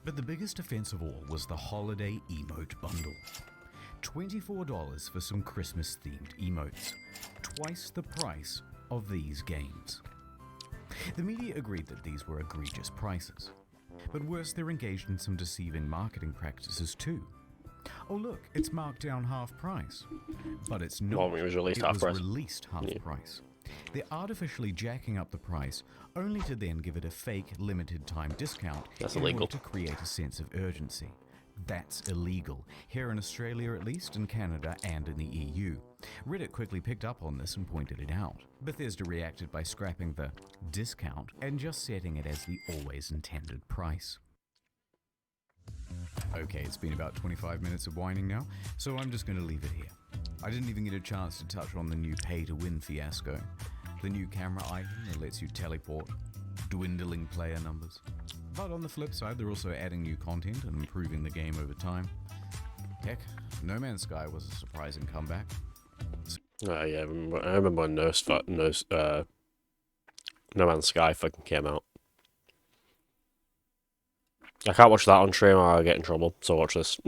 But the biggest offense of all was the holiday emote bundle. $24 for some Christmas-themed emotes, twice the price of these games. The media agreed that these were egregious prices. But worse, they're engaged in some deceiving marketing practices too. Oh look, it's marked down half price. But it's not. Well, it was released half price. Released half price. They're artificially jacking up the price, only to then give it a fake limited time discount in order to create a sense of urgency. That's illegal, here in Australia at least, in Canada and in the EU. Reddit quickly picked up on this and pointed it out. Bethesda reacted by scrapping the discount and just setting it as the always intended price. Okay, it's been about 25 minutes of whining now, so I'm just going to leave it here. I didn't even get a chance to touch on the new pay-to-win fiasco, the new camera item that lets you teleport, dwindling player numbers. But on the flip side, they're also adding new content and improving the game over time. Heck, No Man's Sky was a surprising comeback. Yeah, I remember when No Man's Sky fucking came out. I can't watch that on stream or I'll get in trouble, so watch this.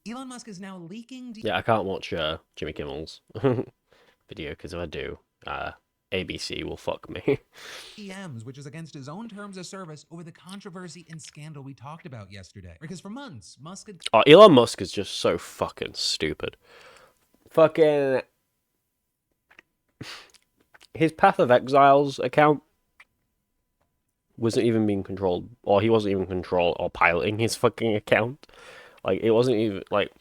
Elon Musk is now leaking... Yeah, I can't watch Jimmy Kimmel's video, because if I do, ABC will fuck me. DMs, which is against his own terms of service over the controversy and scandal we talked about yesterday. Because for months, Musk had... Oh, Elon Musk is just so fucking stupid. Fucking... His Path of Exiles account wasn't even being controlled, or he wasn't even controlling or piloting his fucking account. Like, it wasn't even, like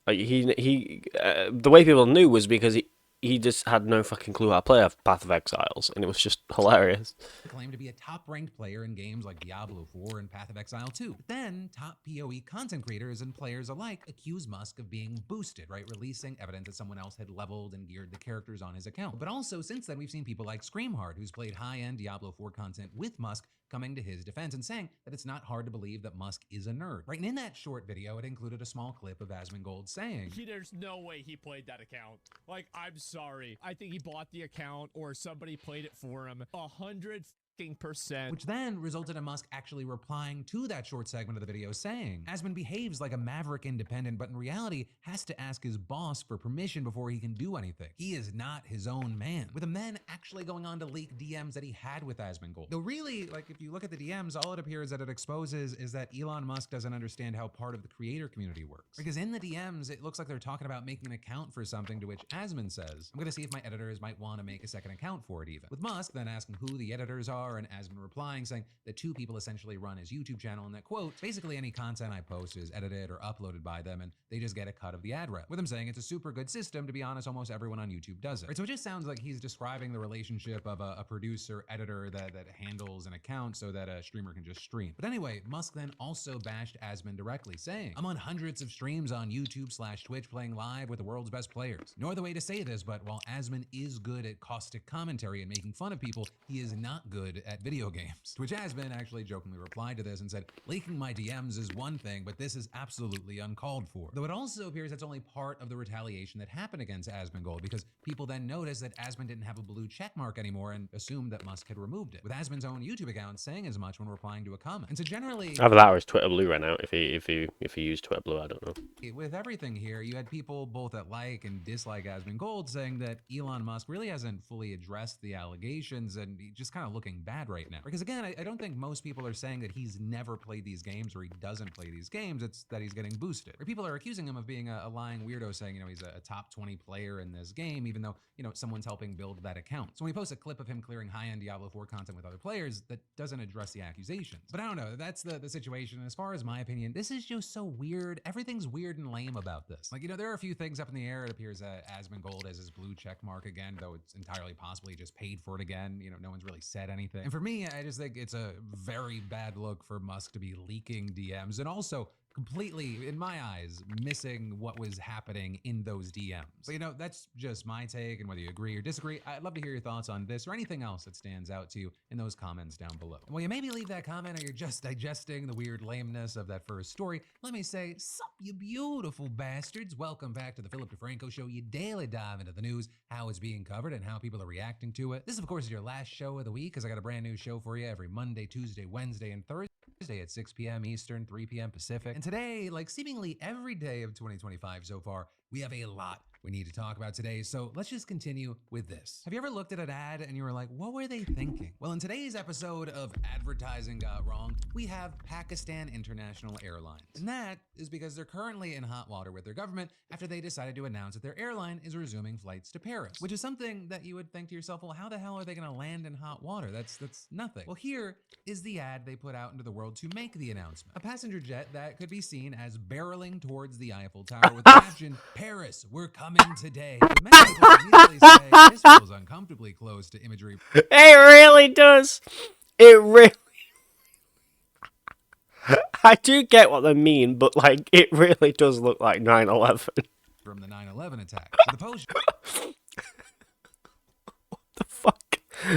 the way people knew was because he just had no fucking clue how to play Path of Exiles, and it was just hilarious. Claimed to be a top-ranked player in games like Diablo 4 and Path of Exile 2. But then, top PoE content creators and players alike accused Musk of being boosted, right? Releasing evidence that someone else had leveled and geared the characters on his account. But also, since then, we've seen people like Screamhard, who's played high-end Diablo 4 content with Musk, coming to his defense and saying that it's not hard to believe that Musk is a nerd. Right, and in that short video, it included a small clip of Asmongold saying, There's no way he played that account. Like, I'm sorry. I think he bought the account or somebody played it for him. 100%. Which then resulted in Musk actually replying to that short segment of the video saying, Asmon behaves like a maverick independent, but in reality has to ask his boss for permission before he can do anything. He is not his own man. With him then actually going on to leak DMs that he had with Asmongold. Though really, like if you look at the DMs, all it appears that it exposes is that Elon Musk doesn't understand how part of the creator community works. Because in the DMs, it looks like they're talking about making an account for something, to which Asmon says, I'm gonna see if my editors might want to make a second account for it even. With Musk then asking who the editors are, and Asmon replying saying that two people essentially run his YouTube channel and that, quote, basically any content I post is edited or uploaded by them and they just get a cut of the ad rep. With him saying it's a super good system. To be honest, almost everyone on YouTube does it. Right, so it just sounds like he's describing the relationship of a producer, editor that handles an account so that a streamer can just stream. But anyway, Musk then also bashed Asmon directly, saying, I'm on hundreds of streams on YouTube/Twitch playing live with the world's best players. No other way to say this, but while Asmon is good at caustic commentary and making fun of people, he is not good at video games. To which Asmon actually jokingly replied to this and said, leaking my DMs is one thing, but this is absolutely uncalled for. Though it also appears that's only part of the retaliation that happened against Asmongold, because people then noticed that Asmon didn't have a blue check mark anymore and assumed that Musk had removed it, with Asmon's own YouTube account saying as much when replying to a comment. And so generally, either that or his Twitter Blue ran out. If he used Twitter Blue, I don't know. With everything here, you had people both that like and dislike Asmongold saying that Elon Musk really hasn't fully addressed the allegations and just kind of looking bad right now. Because again, I don't think most people are saying that he's never played these games or he doesn't play these games. It's that he's getting boosted. Or people are accusing him of being a lying weirdo, saying, he's a top 20 player in this game, even though, someone's helping build that account. So when he posts a clip of him clearing high-end Diablo 4 content with other players, that doesn't address the accusations. But I don't know, that's the situation. And as far as my opinion, this is just so weird. Everything's weird and lame about this. Like, there are a few things up in the air. It appears that Asmongold has his blue check mark again, though it's entirely possible he just paid for it again. No one's really said anything. And for me, I just think it's a very bad look for Musk to be leaking DMs and also completely, in my eyes, missing what was happening in those DMs. But that's just my take, and whether you agree or disagree, I'd love to hear your thoughts on this or anything else that stands out to you in those comments down below. And while you maybe leave that comment or you're just digesting the weird lameness of that first story, let me say, sup you beautiful bastards. Welcome back to the Philip DeFranco Show, your daily dive into the news, how it's being covered, and how people are reacting to it. This, of course, is your last show of the week, because I got a brand new show for you every Monday, Tuesday, Wednesday, and Thursday at 6 p.m. Eastern, 3 p.m. Pacific. And today, like seemingly every day of 2025 so far, we have a lot we need to talk about today, so let's just continue with this. Have you ever looked at an ad and you were like, what were they thinking? Well, in today's episode of Advertising Got Wrong, we have Pakistan International Airlines. And that is because they're currently in hot water with their government after they decided to announce that their airline is resuming flights to Paris, which is something that you would think to yourself, well, how the hell are they gonna land in hot water? That's nothing. Well, here is the ad they put out into the world to make the announcement. A passenger jet that could be seen as barreling towards the Eiffel Tower with the caption, Paris, we're coming today. But many people immediately say this feels uncomfortably close to imagery. It really does. It really... I do get what they mean, but it really does look like 9/11. From the 9/11 attack. The post... The fuck?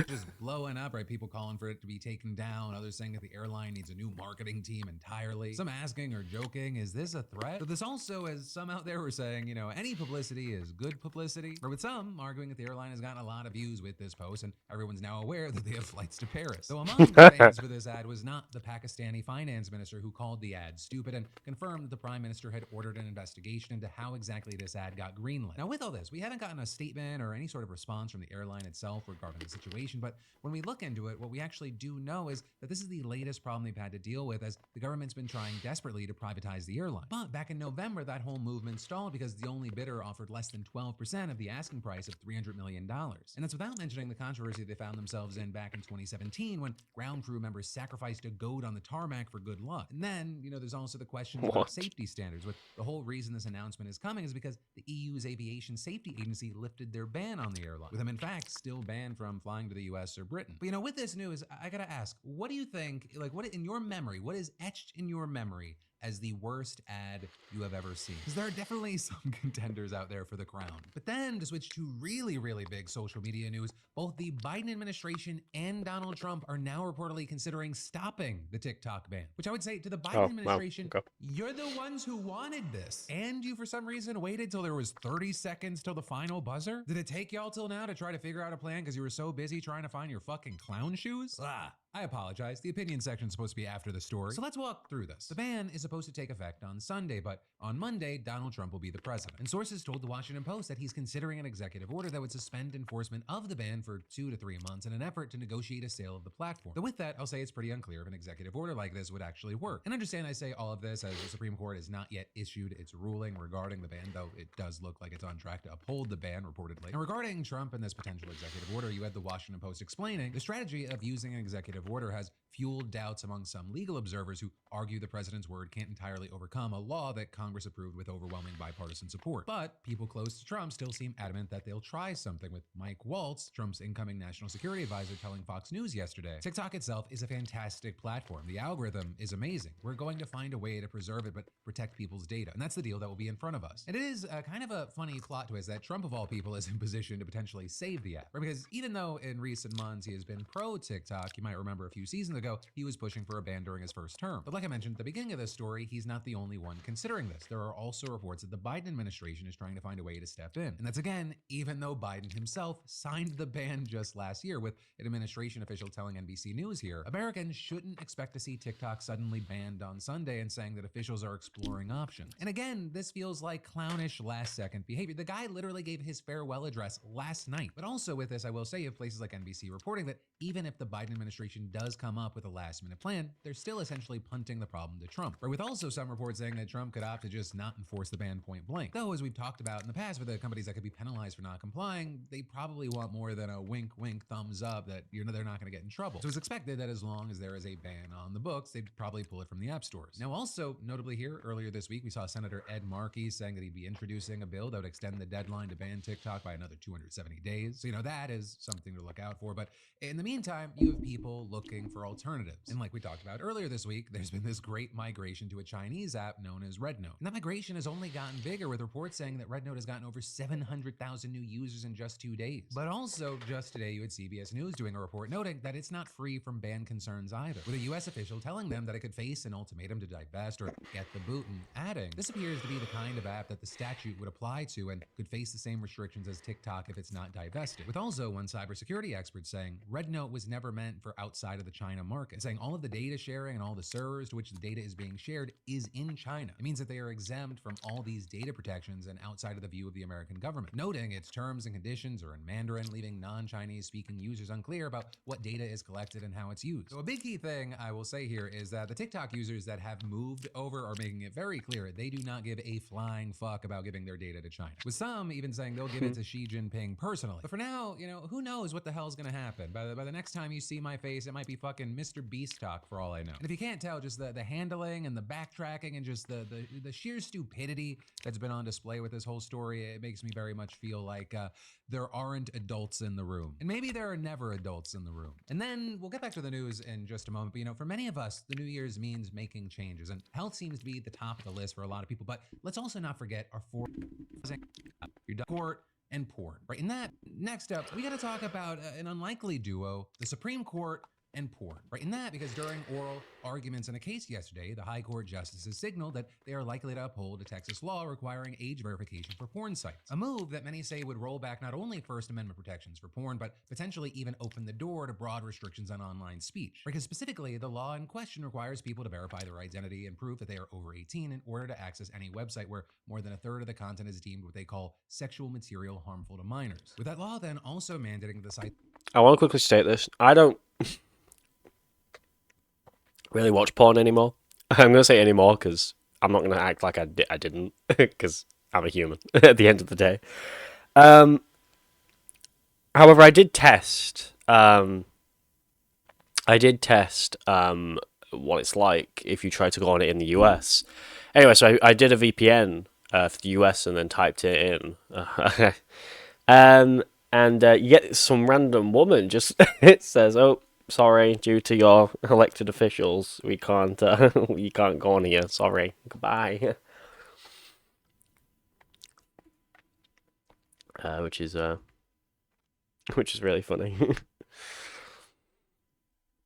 Just blowing up, right? People calling for it to be taken down. Others saying that the airline needs a new marketing team entirely. Some asking or joking, is this a threat? But this also, as some out there were saying, any publicity is good publicity. Or with some arguing that the airline has gotten a lot of views with this post, and everyone's now aware that they have flights to Paris. So among the fans for this ad was not the Pakistani finance minister who called the ad stupid and confirmed that the prime minister had ordered an investigation into how exactly this ad got greenlit. Now, with all this, we haven't gotten a statement or any sort of response from the airline itself regarding the situation. But when we look into it, what we actually do know is that this is the latest problem they've had to deal with, as the government's been trying desperately to privatize the airline. But back in November, that whole movement stalled because the only bidder offered less than 12% of the asking price of $300 million. And that's without mentioning the controversy they found themselves in back in 2017 when ground crew members sacrificed a goat on the tarmac for good luck. And then, there's also the question about safety standards. With the whole reason this announcement is coming is because the EU's aviation safety agency lifted their ban on the airline, with them in fact still banned from flying to the US or Britain. But with this news, I gotta ask, what do you think, what in your memory, what is etched in your memory as the worst ad you have ever seen? Because there are definitely some contenders out there for the crown. But then to switch to really, really big social media news, both the Biden administration and Donald Trump are now reportedly considering stopping the TikTok ban, which I would say to the Biden administration, you're the ones who wanted this. And you, for some reason, waited till there was 30 seconds till the final buzzer? Did it take y'all till now to try to figure out a plan because you were so busy trying to find your fucking clown shoes? I apologize. The opinion section is supposed to be after the story. So let's walk through this. The ban is supposed to take effect on Sunday, but on Monday, Donald Trump will be the president. And sources told the Washington Post that he's considering an executive order that would suspend enforcement of the ban for 2 to 3 months in an effort to negotiate a sale of the platform. Though with that, I'll say it's pretty unclear if an executive order like this would actually work. And understand I say all of this as the Supreme Court has not yet issued its ruling regarding the ban, though it does look like it's on track to uphold the ban reportedly. And regarding Trump and this potential executive order, you had the Washington Post explaining the strategy of using an executive order has fueled doubts among some legal observers who argue the president's word can't entirely overcome a law that Congress approved with overwhelming bipartisan support. But people close to Trump still seem adamant that they'll try something, with Mike Waltz, Trump's incoming national security advisor, telling Fox News yesterday, TikTok itself is a fantastic platform. The algorithm is amazing. We're going to find a way to preserve it but protect people's data. And that's the deal that will be in front of us. And it is kind of a funny plot twist that Trump, of all people, is in position to potentially save the app. Right? Because even though in recent months he has been pro TikTok, you might remember a few seasons ago, he was pushing for a ban during his first term. But like like I mentioned at the beginning of this story, he's not the only one considering this. There are also reports that the Biden administration is trying to find a way to step in. And that's again, even though Biden himself signed the ban just last year, with an administration official telling NBC News here, Americans shouldn't expect to see TikTok suddenly banned on Sunday and saying that officials are exploring options. And again, this feels like clownish last-second behavior. The guy literally gave his farewell address last night. But also with this, I will say, you have places like NBC reporting that even if the Biden administration does come up with a last-minute plan, they're still essentially punting the problem to Trump. Or with also some reports saying that Trump could opt to just not enforce the ban point blank. Though, as we've talked about in the past, for the companies that could be penalized for not complying, they probably want more than a wink, wink, thumbs up that they're not going to get in trouble. So it's expected that as long as there is a ban on the books, they'd probably pull it from the app stores. Now, also notably here, earlier this week, we saw Senator Ed Markey saying that he'd be introducing a bill that would extend the deadline to ban TikTok by another 270 days. So, that is something to look out for. But in the meantime, you have people looking for alternatives. And like we talked about earlier this week, there's been this great migration to a Chinese app known as RedNote. And that migration has only gotten bigger, with reports saying that RedNote has gotten over 700,000 new users in just 2 days. But also, just today, you had CBS News doing a report noting that it's not free from ban concerns either, with a U.S. official telling them that it could face an ultimatum to divest or get the boot, and adding, this appears to be the kind of app that the statute would apply to and could face the same restrictions as TikTok if it's not divested. With also one cybersecurity expert saying RedNote was never meant for outside of the China market, saying all of the data sharing and all the servers to which the data is being shared is in China. It means that they are exempt from all these data protections and outside of the view of the American government, noting its terms and conditions are in Mandarin, leaving non-Chinese speaking users unclear about what data is collected and how it's used. So a big key thing I will say here is that the TikTok users that have moved over are making it very clear they do not give a flying fuck about giving their data to China, with some even saying they'll give it to Xi Jinping personally. But for now, who knows what the hell's gonna happen. By the next time you see my face, it might be fucking Mr. Beast talk for all I know. And if you can't tell, just the handling and the backtracking and just the sheer stupidity that's been on display with this whole story, it makes me very much feel like there aren't adults in the room. And maybe there are never adults in the room. And then we'll get back to the news in just a moment. But for many of us, the New Year's means making changes, and health seems to be the top of the list for a lot of people. But let's also not forget our your court and porn, right? And that, next up, we got to talk about an unlikely duo, the Supreme Court and porn, right? And that because during oral arguments in a case yesterday, the High Court justices signaled that they are likely to uphold a Texas law requiring age verification for porn sites. A move that many say would roll back not only First Amendment protections for porn, but potentially even open the door to broad restrictions on online speech. Because specifically, the law in question requires people to verify their identity and prove that they are over 18 in order to access any website where more than a third of the content is deemed what they call sexual material harmful to minors. With that law then also mandating the site... I want to quickly state this. I don't really watch porn anymore. I'm going to say anymore because I'm not going to act like I didn't, because I'm a human at the end of the day. However, I did test what it's like if you try to go on it in the US. Anyway, so I did a VPN for the US and then typed it in. And you get some random woman just, it says, oh, sorry, due to your elected officials, we can't you can't go on here. Sorry, goodbye. Which is really funny.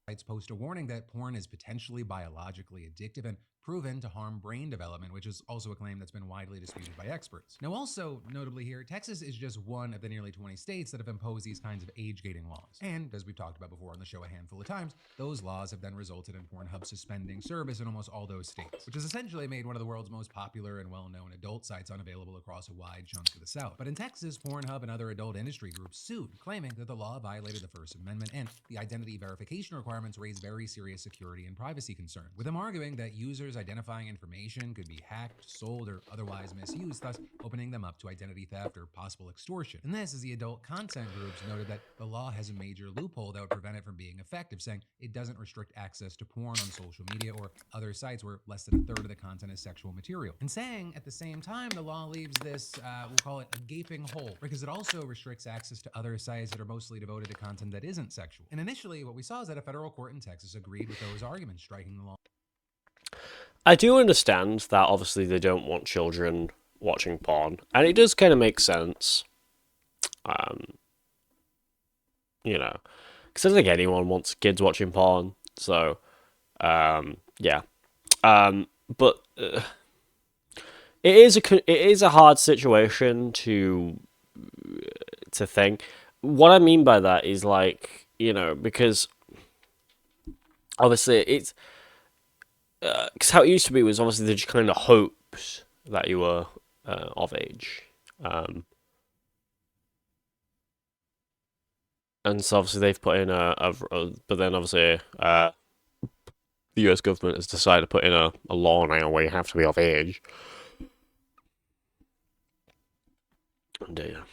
Sites post a warning that porn is potentially biologically addictive and proven to harm brain development, which is also a claim that's been widely disputed by experts. Now, also notably here, Texas is just one of the nearly 20 states that have imposed these kinds of age-gating laws. And as we've talked about before on the show a handful of times, those laws have then resulted in Pornhub suspending service in almost all those states, which has essentially made one of the world's most popular and well-known adult sites unavailable across a wide chunk of the South. But in Texas, Pornhub and other adult industry groups sued, claiming that the law violated the First Amendment and the identity verification requirements raise very serious security and privacy concerns, with them arguing that users identifying information could be hacked, sold, or otherwise misused, thus opening them up to identity theft or possible extortion. And this, as the adult content groups noted that the law has a major loophole that would prevent it from being effective, saying it doesn't restrict access to porn on social media or other sites where less than a third of the content is sexual material. And saying, at the same time, the law leaves this, we'll call it a gaping hole, because it also restricts access to other sites that are mostly devoted to content that isn't sexual. And initially, what we saw is that a federal court in Texas agreed with those arguments, striking the law. I do understand that obviously they don't want children watching porn, and it does kind of make sense. Because I don't think anyone wants kids watching porn, so yeah. But it is a hard situation to think. What I mean by that is, like, you know, because obviously it's because how it used to be was obviously they just kind of hoped that you were of age, and so obviously they've put in but then obviously the US government has decided to put in a law now where you have to be of age. And,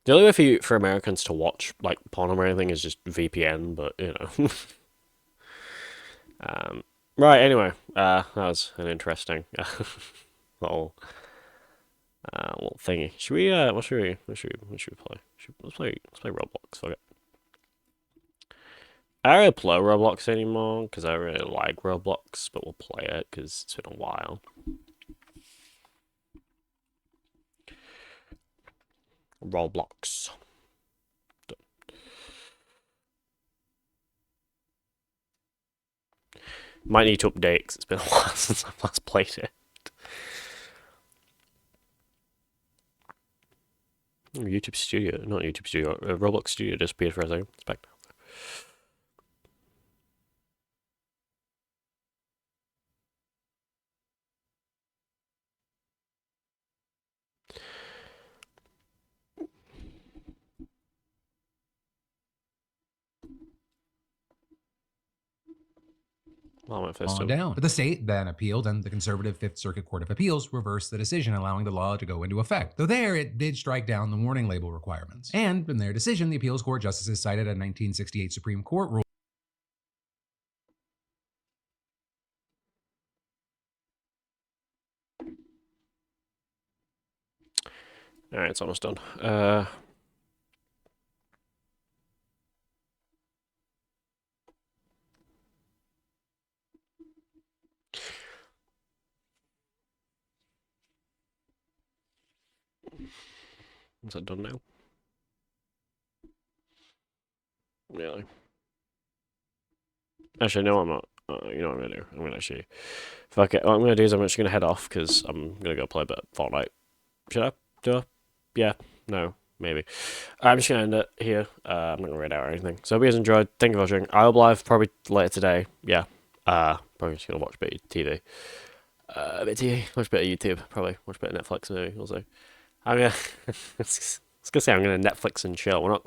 the only way for Americans to watch like porn or anything is just VPN, but you know. Right. Anyway, that was an interesting little thingy. Should we? What should we play? Let's play Roblox. Fuck it. I don't really play Roblox anymore because I really like Roblox, but we'll play it because it's been a while. Roblox. Might need to update because it's been a while since I've last played it. YouTube Studio, not YouTube Studio, Roblox Studio disappeared for a second. It's back now. On down. But the state then appealed, and the conservative Fifth Circuit Court of Appeals reversed the decision, allowing the law to go into effect. Though there, it did strike down the warning label requirements. And in their decision, the appeals court justices cited a 1968 Supreme Court rule. Alright, it's almost done. Is that done now? Really? Actually, no, I'm not. You know what I'm gonna do? I'm gonna actually. Fuck it. What I'm gonna do is I'm actually gonna head off because I'm gonna go play a bit of Fortnite. Should I? Do I? Yeah. No. Maybe. I'm just gonna end it here. I'm not gonna read out or anything. So, hope you guys enjoyed. Thank you for watching. I'll be live probably later today. Yeah. Probably just gonna watch a bit of TV. Watch a bit of YouTube. Probably watch a bit of Netflix. Maybe. We'll see. I'm gonna. I was gonna say I'm gonna Netflix and chill. We're not.